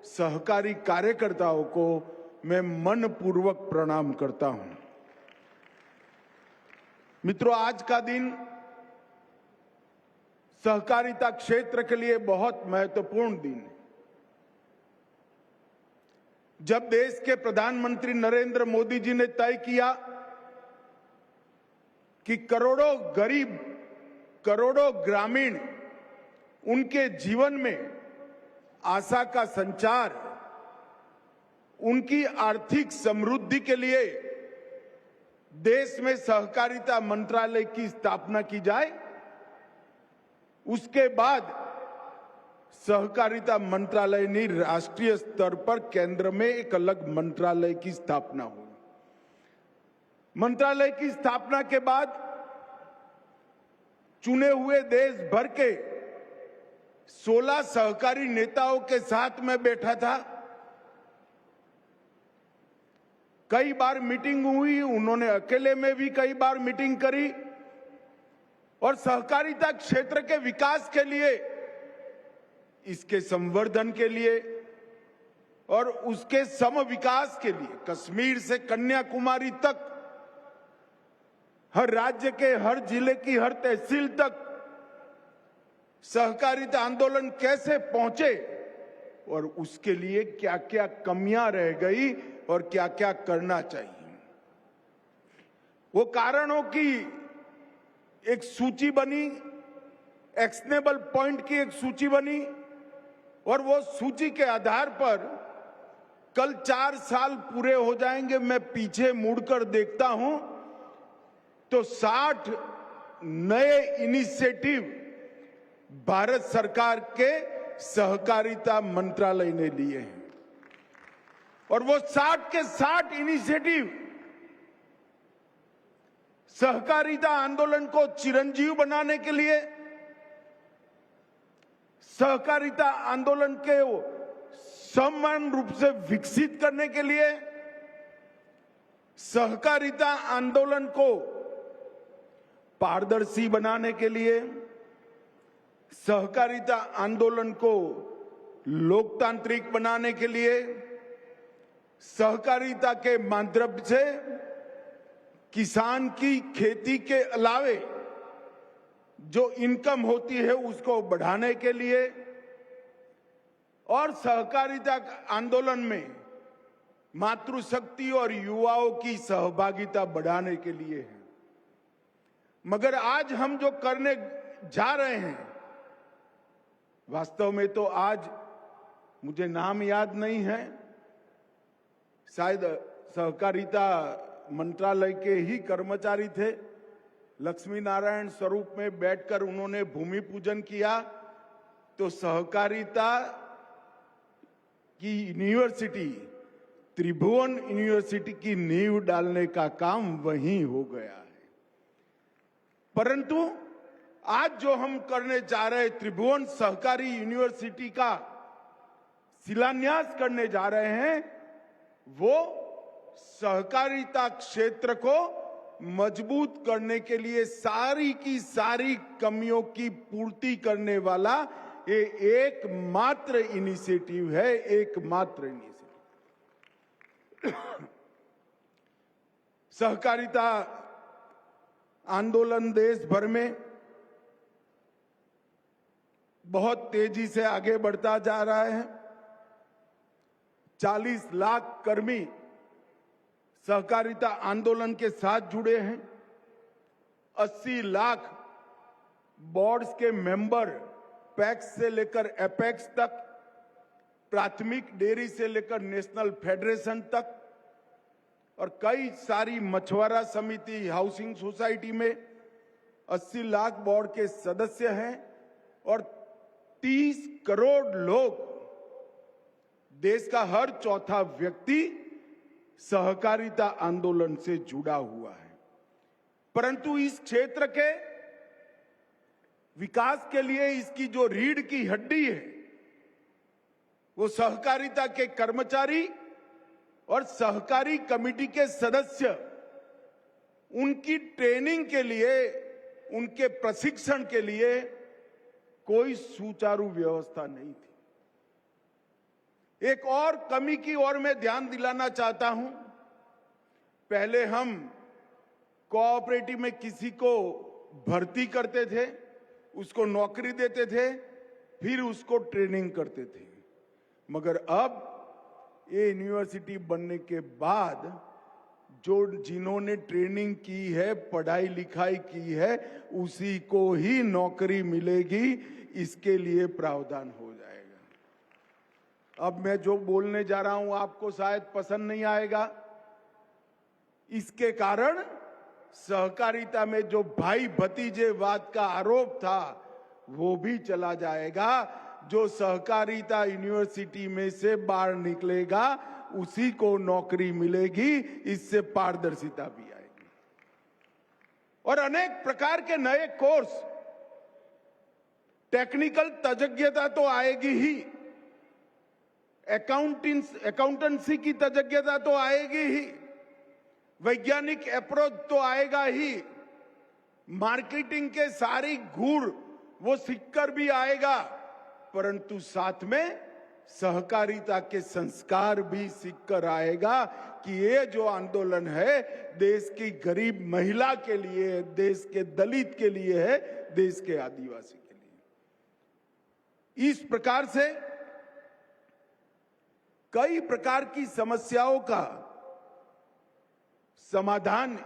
सहकारी कार्यकर्ताओं को मैं मनपूर्वक प्रणाम करता हूं। मित्रों, आज का दिन सहकारिता क्षेत्र के लिए बहुत महत्वपूर्ण दिन है। जब देश के प्रधानमंत्री नरेंद्र मोदी जी ने तय किया कि करोड़ों गरीब, करोड़ों ग्रामीण, उनके जीवन में आशा का संचार, उनकी आर्थिक समृद्धि के लिए देश में सहकारिता मंत्रालय की स्थापना की जाए, उसके बाद सहकारिता मंत्रालय ने राष्ट्रीय स्तर पर केंद्र में एक अलग मंत्रालय की स्थापना हुई। मंत्रालय की स्थापना के बाद चुने हुए देश भर के 16 सहकारी नेताओं के साथ मैं बैठा था। कई बार मीटिंग हुई, उन्होंने अकेले में भी कई बार मीटिंग करी और सहकारिता क्षेत्र के विकास के लिए, इसके संवर्धन के लिए और उसके सम विकास के लिए कश्मीर से कन्याकुमारी तक, हर राज्य के हर जिले की हर तहसील तक सहकारिता आंदोलन कैसे पहुंचे और उसके लिए क्या क्या कमियां रह गई और क्या क्या करना चाहिए। वो कारणों की एक सूची बनी, एक्शनेबल पॉइंट की एक सूची बनी और वो सूची के आधार पर कल 4 साल पूरे हो जाएंगे। मैं पीछे मुड़कर देखता हूं तो 60 नए इनिशिएटिव भारत सरकार के सहकारिता मंत्रालय ने लिए हैं और वो 60 के 60 इनिशिएटिव सहकारिता आंदोलन को चिरंजीव बनाने के लिए, सहकारिता आंदोलन के समान रूप से विकसित करने के लिए, सहकारिता आंदोलन को पारदर्शी बनाने के लिए, सहकारिता आंदोलन को लोकतांत्रिक बनाने के लिए, सहकारिता के माध्यम से किसान की खेती के अलावे जो इनकम होती है उसको बढ़ाने के लिए और सहकारिता आंदोलन में मातृशक्ति और युवाओं की सहभागिता बढ़ाने के लिए है। मगर आज हम जो करने जा रहे हैं, वास्तव में तो आज मुझे नाम याद नहीं है, शायद सहकारिता मंत्रालय के ही कर्मचारी थे, लक्ष्मी नारायण स्वरूप में बैठकर उन्होंने भूमि पूजन किया तो सहकारिता की यूनिवर्सिटी, त्रिभुवन यूनिवर्सिटी की नींव डालने का काम वहीं हो गया है। परंतु आज जो हम करने जा रहे हैं, त्रिभुवन सहकारी यूनिवर्सिटी का शिलान्यास करने जा रहे हैं, वो सहकारिता क्षेत्र को मजबूत करने के लिए सारी की सारी कमियों की पूर्ति करने वाला ये एकमात्र इनिशिएटिव है, एकमात्र इनिशिएटिव। सहकारिता आंदोलन देश भर में बहुत तेजी से आगे बढ़ता जा रहा है। 40 लाख कर्मी सहकारिता आंदोलन के साथ जुड़े हैं। 80 लाख बोर्ड्स के मेंबर, पैक्स से लेकर एपेक्स तक, प्राथमिक डेयरी से लेकर नेशनल फेडरेशन तक और कई सारी मछुआरा समिति, हाउसिंग सोसाइटी में 80 लाख बोर्ड के सदस्य हैं और 30 करोड़ लोग, देश का हर चौथा व्यक्ति सहकारिता आंदोलन से जुड़ा हुआ है। परंतु इस क्षेत्र के विकास के लिए इसकी जो रीढ़ की हड्डी है वो सहकारिता के कर्मचारी और सहकारी कमेटी के सदस्य, उनकी ट्रेनिंग के लिए, उनके प्रशिक्षण के लिए कोई सुचारू व्यवस्था नहीं थी। एक और कमी की ओर मैं ध्यान दिलाना चाहता हूं। पहले हम कोऑपरेटिव में किसी को भर्ती करते थे, उसको नौकरी देते थे, फिर उसको ट्रेनिंग करते थे। मगर अब ये यूनिवर्सिटी बनने के बाद जिन्होंने ट्रेनिंग की है, पढ़ाई लिखाई की है, उसी को ही नौकरी मिलेगी। इसके लिए प्रावधान हो जाएगा। अब मैं जो बोलने जा रहा हूं आपको शायद पसंद नहीं आएगा। इसके कारण सहकारिता में जो भाई भतीजेवाद का आरोप था वो भी चला जाएगा। जो सहकारिता यूनिवर्सिटी में से बाहर निकलेगा उसी को नौकरी मिलेगी। इससे पारदर्शिता भी आएगी और अनेक प्रकार के नए कोर्स, टेक्निकल तज्ञता तो आएगी ही, अकाउंटेंसी की तज्ञता तो आएगी ही, वैज्ञानिक अप्रोच तो आएगा ही, मार्केटिंग के सारी गुण वो सीखकर भी आएगा, परंतु साथ में सहकारिता के संस्कार भी सीखकर आएगा कि ये जो आंदोलन है देश की गरीब महिला के लिए है, देश के दलित के लिए है, देश के आदिवासी के लिए। इस प्रकार से कई प्रकार की समस्याओं का समाधान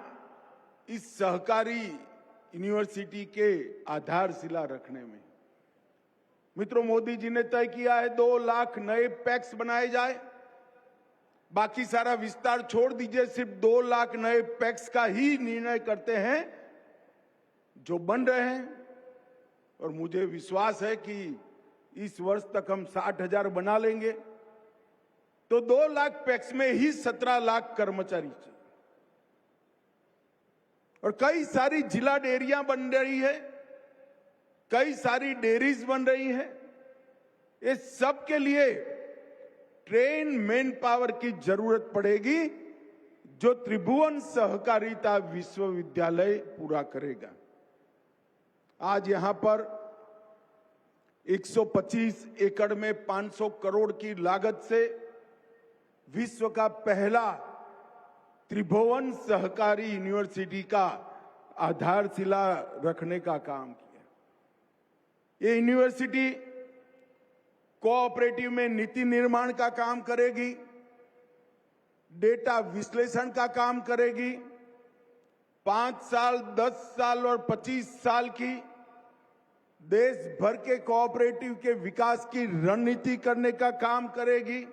इस सहकारी यूनिवर्सिटी के आधारशिला रखने में। मित्रों, मोदी जी ने तय किया है 2 लाख नए पैक्स बनाए जाए। बाकी सारा विस्तार छोड़ दीजिए, सिर्फ 2 लाख नए पैक्स का ही निर्णय करते हैं जो बन रहे हैं। और मुझे विश्वास है कि इस वर्ष तक हम 60,000 बना लेंगे तो 2 लाख पैक्स में ही 17 लाख कर्मचारी चाहिए। और कई सारी जिला डेयरियां बन रही है, कई सारी डेयरीज बन रही है। ये सब के लिए ट्रेन मैन पावर की जरूरत पड़ेगी जो त्रिभुवन सहकारिता विश्वविद्यालय पूरा करेगा। आज यहां पर 125 एकड़ में 500 करोड़ की लागत से विश्व का पहला त्रिभुवन सहकारी यूनिवर्सिटी का आधारशिला रखने का काम किया। ये यूनिवर्सिटी कोऑपरेटिव में नीति निर्माण का काम करेगी, डेटा विश्लेषण का काम करेगी, 5 साल, 10 साल और 25 साल की देश भर के कोऑपरेटिव के विकास की रणनीति करने का काम करेगी।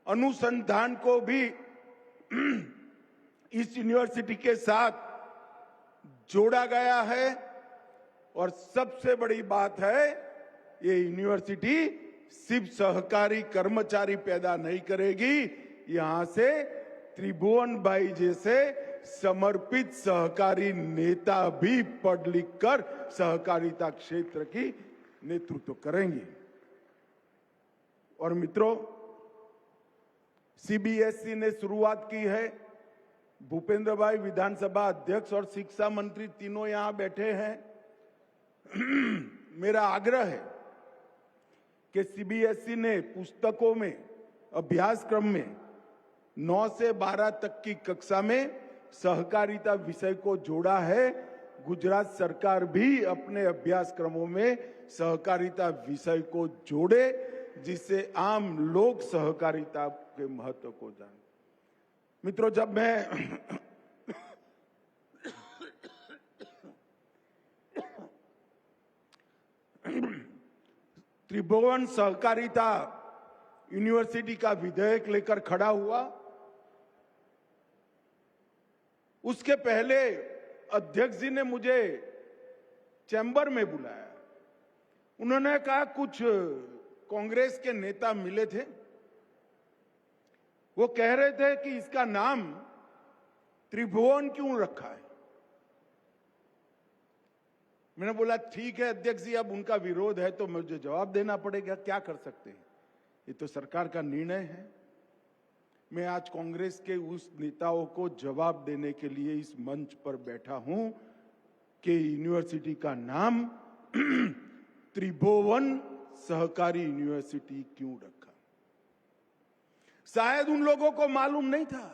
अनुसंधान को भी इस यूनिवर्सिटी के साथ जोड़ा गया है। और सबसे बड़ी बात है, ये यूनिवर्सिटी सिर्फ सहकारी कर्मचारी पैदा नहीं करेगी, यहां से त्रिभुवन भाई जैसे समर्पित सहकारी नेता भी पढ़ लिख कर सहकारिता क्षेत्र की नेतृत्व करेंगे। और मित्रों, सीबीएसई ने शुरुआत की है। भूपेंद्र भाई विधानसभा अध्यक्ष और शिक्षा मंत्री तीनों यहां बैठे हैं। मेरा आग्रह है कि सीबीएसई ने पुस्तकों में, अभ्यासक्रम में 9 से 12 तक की कक्षा में सहकारिता विषय को जोड़ा है। गुजरात सरकार भी अपने अभ्यासक्रमों में सहकारिता विषय को जोड़े, जिससे आम लोग सहकारिता के महत्व को जाने। मित्रों, जब मैं त्रिभुवन सहकारिता यूनिवर्सिटी का विधेयक लेकर खड़ा हुआ, उसके पहले अध्यक्ष जी ने मुझे चैम्बर में बुलाया। उन्होंने कहा कुछ कांग्रेस के नेता मिले थे, वो कह रहे थे कि इसका नाम त्रिभुवन क्यों रखा है। मैंने बोला ठीक है अध्यक्ष जी, अब उनका विरोध है तो मुझे जवाब देना पड़ेगा, क्या कर सकते हैं, ये तो सरकार का निर्णय है। मैं आज कांग्रेस के उस नेताओं को जवाब देने के लिए इस मंच पर बैठा हूं कि यूनिवर्सिटी का नाम त्रिभुवन सहकारी यूनिवर्सिटी क्यों रखा। शायद उन लोगों को मालूम नहीं था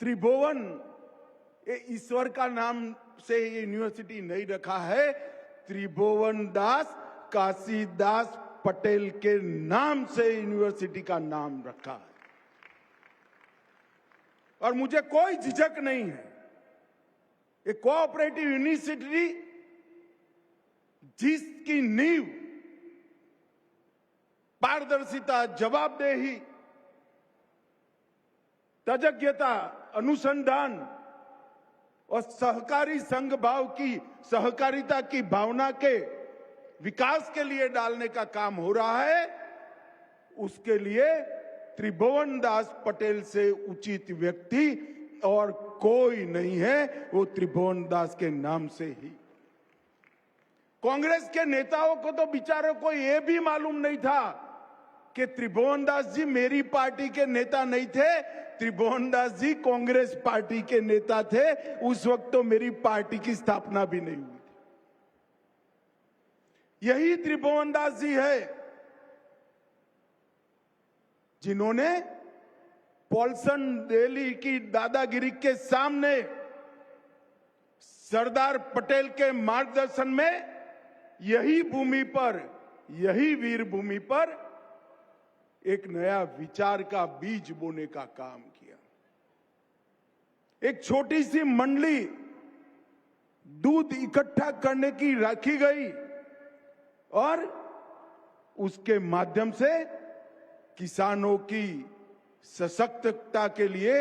त्रिभुवन ये ईश्वर का नाम से ये यूनिवर्सिटी नहीं रखा है, त्रिभुवन दास काशीदास पटेल के नाम से यूनिवर्सिटी का नाम रखा है। और मुझे कोई झिझक नहीं है, ये कोऑपरेटिव यूनिवर्सिटी जिसकी नींव पारदर्शिता, जवाबदेही, तज्ञता, अनुसंधान और सहकारी संघ भाव की, सहकारिता की भावना के विकास के लिए डालने का काम हो रहा है, उसके लिए त्रिभुवन दास पटेल से उचित व्यक्ति और कोई नहीं है, वो त्रिभुवन दास के नाम से ही। कांग्रेस के नेताओं को तो बेचारों को यह भी मालूम नहीं था कि त्रिभुवन दास जी मेरी पार्टी के नेता नहीं थे, त्रिभुवन दास जी कांग्रेस पार्टी के नेता थे। उस वक्त तो मेरी पार्टी की स्थापना भी नहीं हुई थी। यही त्रिभुवन दास जी है जिन्होंने पॉल्सन दिल्ली की दादागिरी के सामने सरदार पटेल के मार्गदर्शन में यही भूमि पर, यही वीर भूमि पर एक नया विचार का बीज बोने का काम किया। एक छोटी सी मंडली दूध इकट्ठा करने की रखी गई और उसके माध्यम से किसानों की सशक्तता के लिए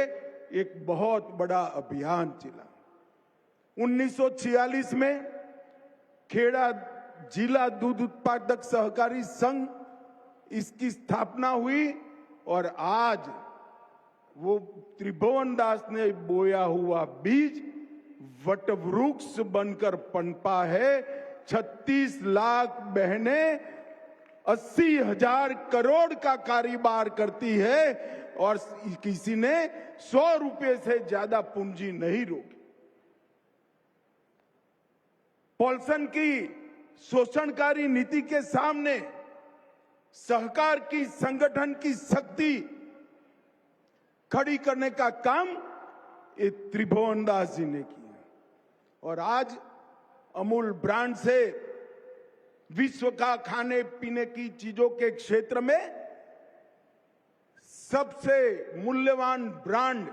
एक बहुत बड़ा अभियान चला। 1946 में खेड़ा जिला दूध उत्पादक सहकारी संघ इसकी स्थापना हुई और आज वो त्रिभुवन दास ने बोया हुआ बीज वटवृक्ष बनकर पनपा है। 36 लाख बहनें 80,000 करोड़ का कारोबार करती है और किसी ने 100 रुपए से ज्यादा पूंजी नहीं रोकी। पॉल्सन की शोषणकारी नीति के सामने सहकार की संगठन की शक्ति खड़ी करने का काम ये त्रिभुवन दास जी ने किया और आज अमूल ब्रांड से विश्व का खाने पीने की चीजों के क्षेत्र में सबसे मूल्यवान ब्रांड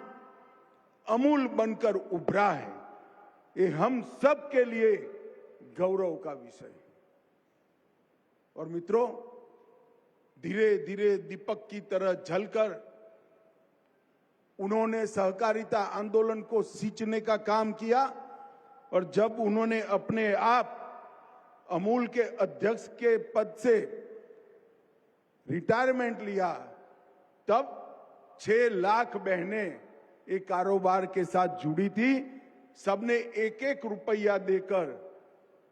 अमूल बनकर उभरा है। ये हम सब के लिए गौरव का विषय है। और मित्रों, धीरे धीरे दीपक की तरह जलकर उन्होंने सहकारिता आंदोलन को सींचने का काम किया और जब उन्होंने अपने आप अमूल के अध्यक्ष के पद से रिटायरमेंट लिया, तब 6 लाख बहनें एक कारोबार के साथ जुड़ी थी। सबने 1-1 रुपया देकर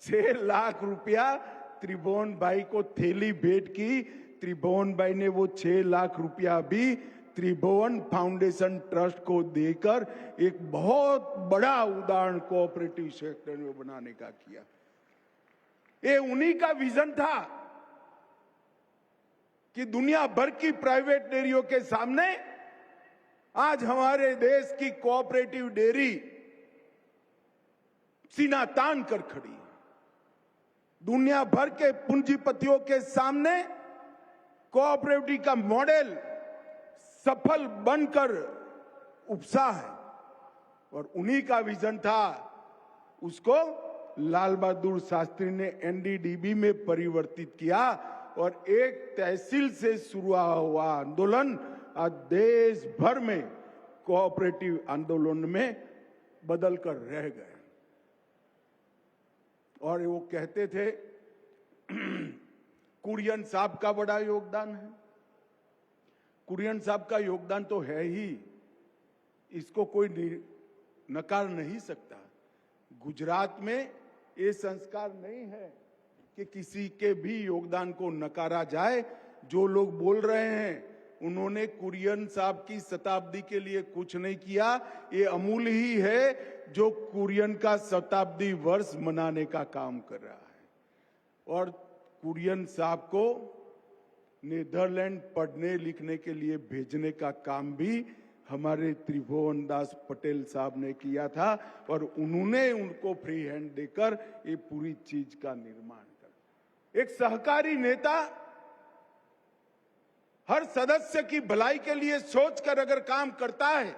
6 लाख रुपया त्रिभुवन भाई को थैली भेंट की। त्रिभुवन भाई ने वो 6 लाख रुपया भी त्रिभुवन फाउंडेशन ट्रस्ट को देकर एक बहुत बड़ा उदाहरण कोऑपरेटिव सेक्टर में बनाने का किया। ये उन्हीं का विजन था कि दुनिया भर की प्राइवेट डेयरियों के सामने आज हमारे देश की कोऑपरेटिव डेयरी सीना तान कर खड़ी है। दुनिया भर के पूंजीपतियों के सामने कोऑपरेटिव का मॉडल सफल बनकर उपसा है और उन्हीं का विजन था। उसको लाल बहादुर शास्त्री ने एनडीडीबी में परिवर्तित किया और एक तहसील से शुरू हुआ आंदोलन आज देश भर में कोऑपरेटिव आंदोलन में बदल कर रह गए। और वो कहते थे कुरियन साहब का बड़ा योगदान है। कुरियन साहब का योगदान तो है ही, इसको कोई नकार नहीं सकता। गुजरात में ये संस्कार नहीं है कि किसी के भी योगदान को नकारा जाए। जो लोग बोल रहे हैं उन्होंने कुरियन साहब की शताब्दी के लिए कुछ नहीं किया। ये अमूल ही है जो कुरियन का शताब्दी वर्ष मनाने का काम कर रहा है। और कुरियन साहब को नीदरलैंड पढ़ने लिखने के लिए भेजने का काम भी हमारे त्रिभुवन दास पटेल साहब ने किया था और उन्होंने उनको फ्री हैंड देकर ये पूरी चीज का निर्माण कर। एक सहकारी नेता हर सदस्य की भलाई के लिए सोचकर अगर काम करता है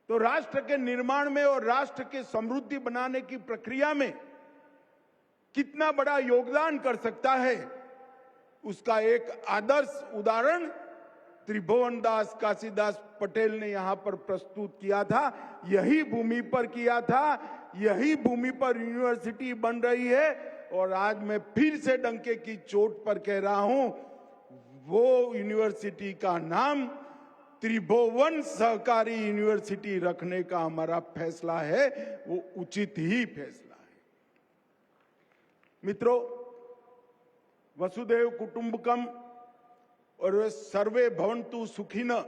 तो राष्ट्र के निर्माण में और राष्ट्र के समृद्धि बनाने की प्रक्रिया में कितना बड़ा योगदान कर सकता है, उसका एक आदर्श उदाहरण त्रिभुवन दास काशीदास पटेल ने यहां पर प्रस्तुत किया था। यही भूमि पर किया था, यही भूमि पर यूनिवर्सिटी बन रही है और आज मैं फिर से डंके की चोट पर कह रहा हूं, वो यूनिवर्सिटी का नाम त्रिभुवन सहकारी यूनिवर्सिटी रखने का हमारा फैसला है। वो उचित ही फैसला है। मित्रों, वसुधैव कुटुंबकम और सर्वे भवन्तु सुखिनः,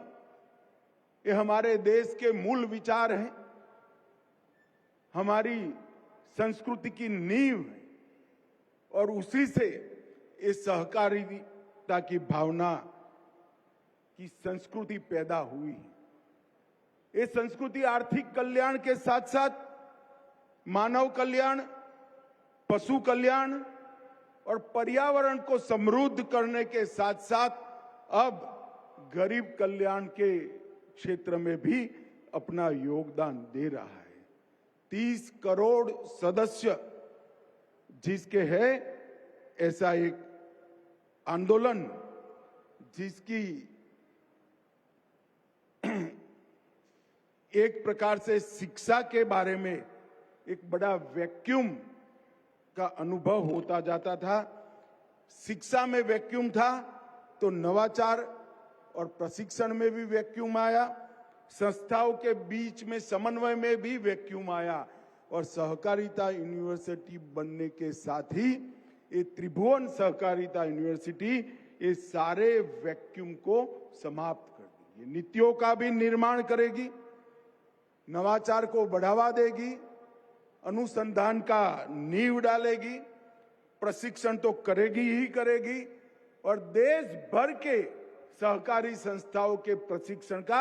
ये हमारे देश के मूल विचार हैं, हमारी संस्कृति की नींव है और उसी से इस सहकारिता की भावना की संस्कृति पैदा हुई है। ये संस्कृति आर्थिक कल्याण के साथ साथ मानव कल्याण, पशु कल्याण और पर्यावरण को समृद्ध करने के साथ साथ अब गरीब कल्याण के क्षेत्र में भी अपना योगदान दे रहा है। 30 करोड़ सदस्य जिसके है ऐसा एक आंदोलन, जिसकी एक प्रकार से शिक्षा के बारे में एक बड़ा वैक्यूम का अनुभव होता जाता था। शिक्षा में वैक्यूम था तो नवाचार और प्रशिक्षण में भी वैक्यूम आया, संस्थाओं के बीच में समन्वय में भी वैक्यूम आया और सहकारिता यूनिवर्सिटी बनने के साथ ही ये त्रिभुवन सहकारिता यूनिवर्सिटी ये सारे वैक्यूम को समाप्त कर देगी। नीतियों का भी निर्माण करेगी, नवाचार को बढ़ावा देगी, अनुसंधान का नींव डालेगी, प्रशिक्षण तो करेगी ही करेगी और देश भर के सहकारी संस्थाओं के प्रशिक्षण का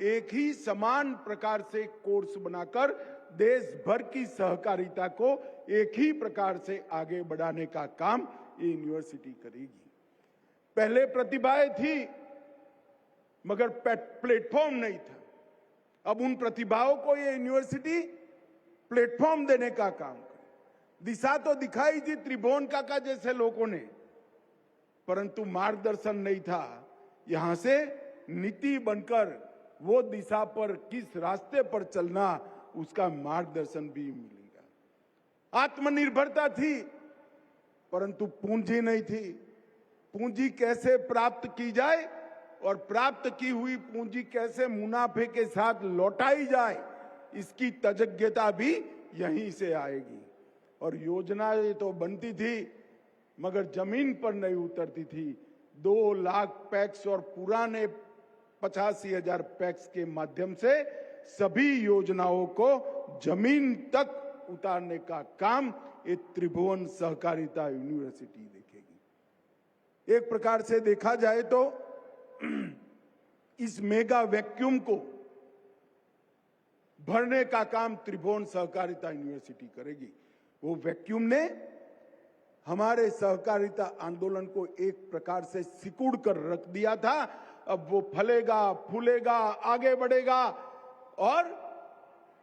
एक ही समान प्रकार से कोर्स बनाकर देश भर की सहकारिता को एक ही प्रकार से आगे बढ़ाने का काम ये यूनिवर्सिटी करेगी। पहले प्रतिभाएं थी मगर प्लेटफॉर्म नहीं था। अब उन प्रतिभाओं को ये यूनिवर्सिटी प्लेटफॉर्म देने का काम करे। दिशा तो दिखाई थी त्रिभुवन काका जैसे लोगों ने, परंतु मार्गदर्शन नहीं था। यहां से नीति बनकर वो दिशा पर किस रास्ते पर चलना उसका मार्गदर्शन भी मिलेगा। आत्मनिर्भरता थी परंतु पूंजी नहीं थी। पूंजी कैसे प्राप्त की जाए और प्राप्त की हुई पूंजी कैसे मुनाफे के साथ लौटाई जाए, इसकी तज्ञता भी यहीं से आएगी। और योजनाएं तो बनती थी मगर जमीन पर नहीं उतरती थी। 2 लाख पैक्स और पुराने 85,000 पैक्स के माध्यम से सभी योजनाओं को जमीन तक उतारने का काम ये त्रिभुवन सहकारिता यूनिवर्सिटी देखेगी। एक प्रकार से देखा जाए तो इस मेगा वैक्यूम को भरने का काम त्रिभुवन सहकारिता यूनिवर्सिटी करेगी। वो वैक्यूम ने हमारे सहकारिता आंदोलन को एक प्रकार से सिकुड़ कर रख दिया था। अब वो फलेगा, फूलेगा, आगे बढ़ेगा और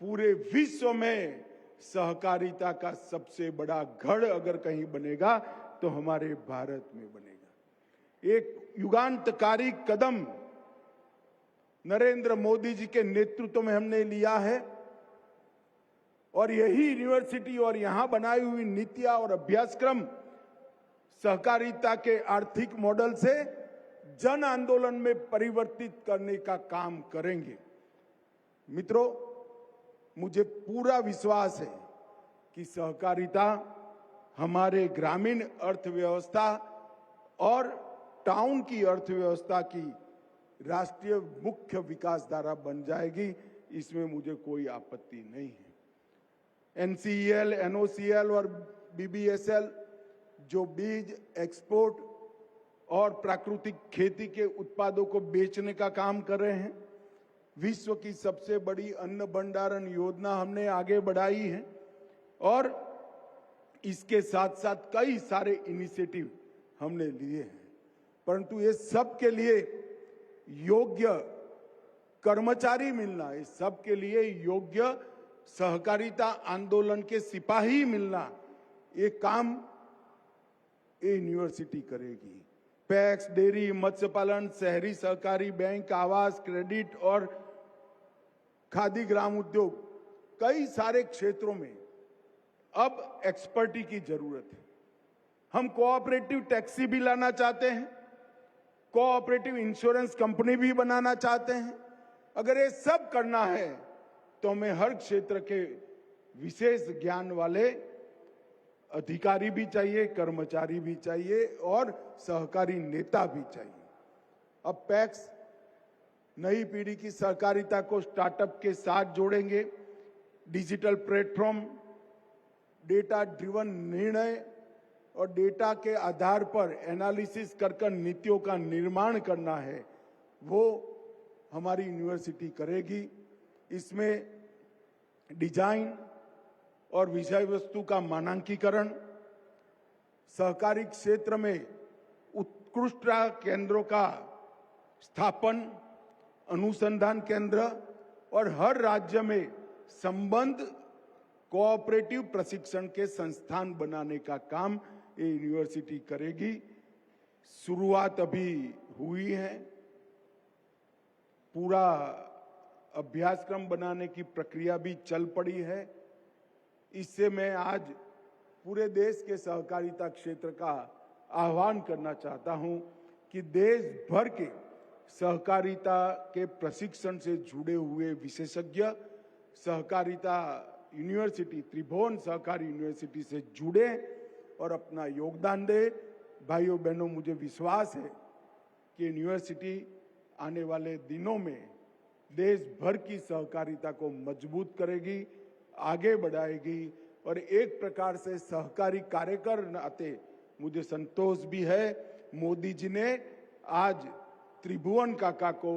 पूरे विश्व में सहकारिता का सबसे बड़ा गढ़ अगर कहीं बनेगा तो हमारे भारत में बनेगा। एक युगांतकारी कदम नरेंद्र मोदी जी के नेतृत्व में हमने लिया है और यही यूनिवर्सिटी और यहां बनाई हुई नीतियां और अभ्यासक्रम सहकारिता के आर्थिक मॉडल से जन आंदोलन में परिवर्तित करने का काम करेंगे। मित्रों, मुझे पूरा विश्वास है कि सहकारिता हमारे ग्रामीण अर्थव्यवस्था और टाउन की अर्थव्यवस्था की राष्ट्रीय मुख्य विकास धारा बन जाएगी। इसमें मुझे कोई आपत्ति नहीं है। NCEL, NOCL और BBSL जो बीज, एक्सपोर्ट और प्राकृतिक खेती के उत्पादों को बेचने का काम कर रहे हैं, विश्व की सबसे बड़ी अन्न भंडारण योजना हमने आगे बढ़ाई है और इसके साथ साथ कई सारे इनिशिएटिव हमने लिए हैं। परंतु ये सब के लिए योग्य कर्मचारी मिलना, ये सब के लिए योग्य सहकारिता आंदोलन के सिपाही मिलना, ये काम ये यूनिवर्सिटी करेगी। पैक्स, डेयरी, मत्स्य पालन, शहरी सहकारी बैंक, आवास, क्रेडिट और खादी ग्राम उद्योग, कई सारे क्षेत्रों में अब एक्सपर्टी की जरूरत है। हम कोऑपरेटिव टैक्सी भी लाना चाहते हैं, कोऑपरेटिव इंश्योरेंस कंपनी भी बनाना चाहते हैं। अगर ये सब करना है तो हमें हर क्षेत्र के विशेष ज्ञान वाले अधिकारी भी चाहिए, कर्मचारी भी चाहिए और सहकारी नेता भी चाहिए। अब पैक्स नई पीढ़ी की सहकारिता को स्टार्टअप के साथ जोड़ेंगे। डिजिटल प्लेटफॉर्म, डेटा ड्रिवन निर्णय और डेटा के आधार पर एनालिसिस कर नीतियों का निर्माण करना है, वो हमारी यूनिवर्सिटी करेगी। इसमें डिजाइन और विषय वस्तु का मानकीकरण, सहकारी क्षेत्र में उत्कृष्ट केंद्रों का स्थापन, अनुसंधान केंद्र और हर राज्य में संबद्ध कोऑपरेटिव प्रशिक्षण के संस्थान बनाने का काम ये यूनिवर्सिटी करेगी। शुरुआत अभी हुई है। पूरा अभ्यासक्रम बनाने की प्रक्रिया भी चल पड़ी है। इससे मैं आज पूरे देश के सहकारिता क्षेत्र का आह्वान करना चाहता हूं कि देश भर के सहकारिता के प्रशिक्षण से जुड़े हुए विशेषज्ञ सहकारिता यूनिवर्सिटी, त्रिभुवन सहकारी यूनिवर्सिटी से जुड़े और अपना योगदान दे। भाइयों बहनों, मुझे विश्वास है कि यूनिवर्सिटी आने वाले दिनों में देश भर की सहकारिता को मजबूत करेगी, आगे बढ़ाएगी और एक प्रकार से सहकारी कार्यकर नाते मुझे संतोष भी है, मोदी जी ने आज त्रिभुवन काका को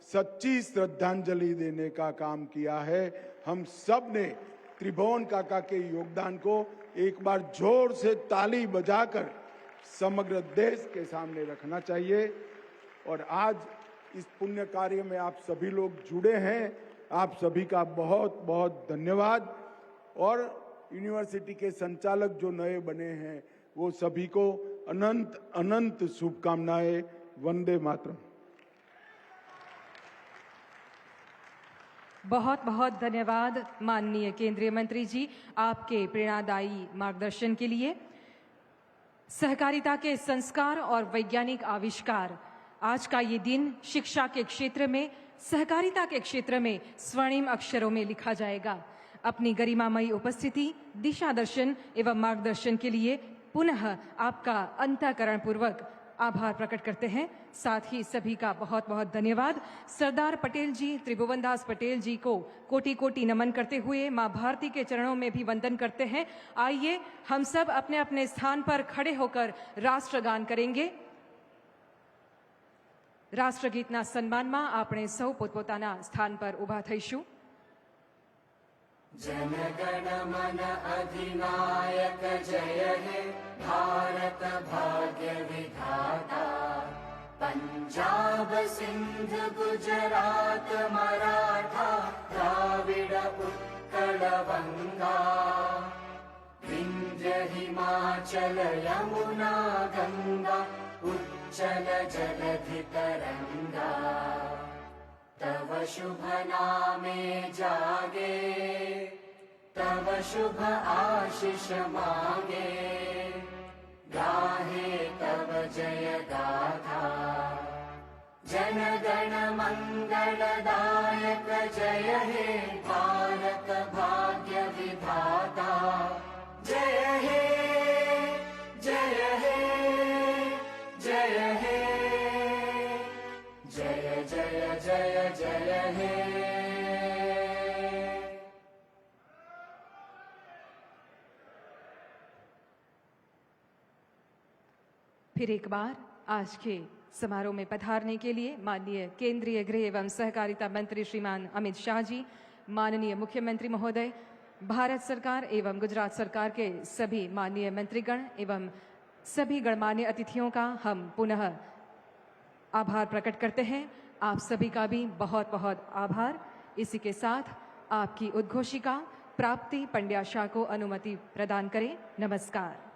सच्ची श्रद्धांजलि देने का काम किया है। हम सब ने त्रिभुवन काका के योगदान को एक बार जोर से ताली बजाकर समग्र देश के सामने रखना चाहिए। और आज इस पुण्य कार्य में आप सभी लोग जुड़े हैं, आप सभी का बहुत बहुत धन्यवाद। और यूनिवर्सिटी के संचालक जो नए बने हैं वो सभी को अनंत अनंत शुभकामनाएं। वंदे मातरम। बहुत बहुत धन्यवाद माननीय केंद्रीय मंत्री जी, आपके प्रेरणादायी मार्गदर्शन के लिए। सहकारिता के संस्कार और वैज्ञानिक आविष्कार, आज का ये दिन शिक्षा के क्षेत्र में, सहकारिता के क्षेत्र में स्वर्णिम अक्षरों में लिखा जाएगा। अपनी गरिमामयी उपस्थिति, दिशा दर्शन एवं मार्गदर्शन के लिए पुनः आपका अंतःकरणपूर्वक आभार प्रकट करते हैं। साथ ही सभी का बहुत बहुत धन्यवाद। सरदार पटेल जी, त्रिभुवन दास पटेल जी को कोटि कोटि नमन करते हुए मां भारती के चरणों में भी वंदन करते हैं। आइए हम सब अपने अपने स्थान पर खड़े होकर राष्ट्रगान करेंगे। राष्ट्रगीतना सन्मानमा આપણે સૌ પોતપોતાના સ્થાન પર ઊભા થઈશું। जनगण मन अधिनायक जय हे भारत भाग्य विधाता। पंजाब सिंध गुजरात मराठा द्राविड़ उत्कल बंगा। विंध्य हिमाचल यमुना गंगा उच्चल जलधि तरंगा। तव शुभ नामे जागे तव शुभ आशीष मांगे। गाहे तव जय गाथा जन गण मंगलदायक जय हे भारत भाग्य विधाता। जय हे जय हे जय हे जय जय जय जय हे। फिर एक बार आज के समारोह में पधारने के लिए माननीय केंद्रीय गृह एवं सहकारिता मंत्री श्रीमान अमित शाह जी, माननीय मुख्यमंत्री महोदय, भारत सरकार एवं गुजरात सरकार के सभी माननीय मंत्रीगण एवं सभी गणमान्य अतिथियों का हम पुनः आभार प्रकट करते हैं। आप सभी का भी बहुत बहुत आभार। इसी के साथ आपकी उद्घोषिका प्राप्ति पंड्या शाह को अनुमति प्रदान करें। नमस्कार।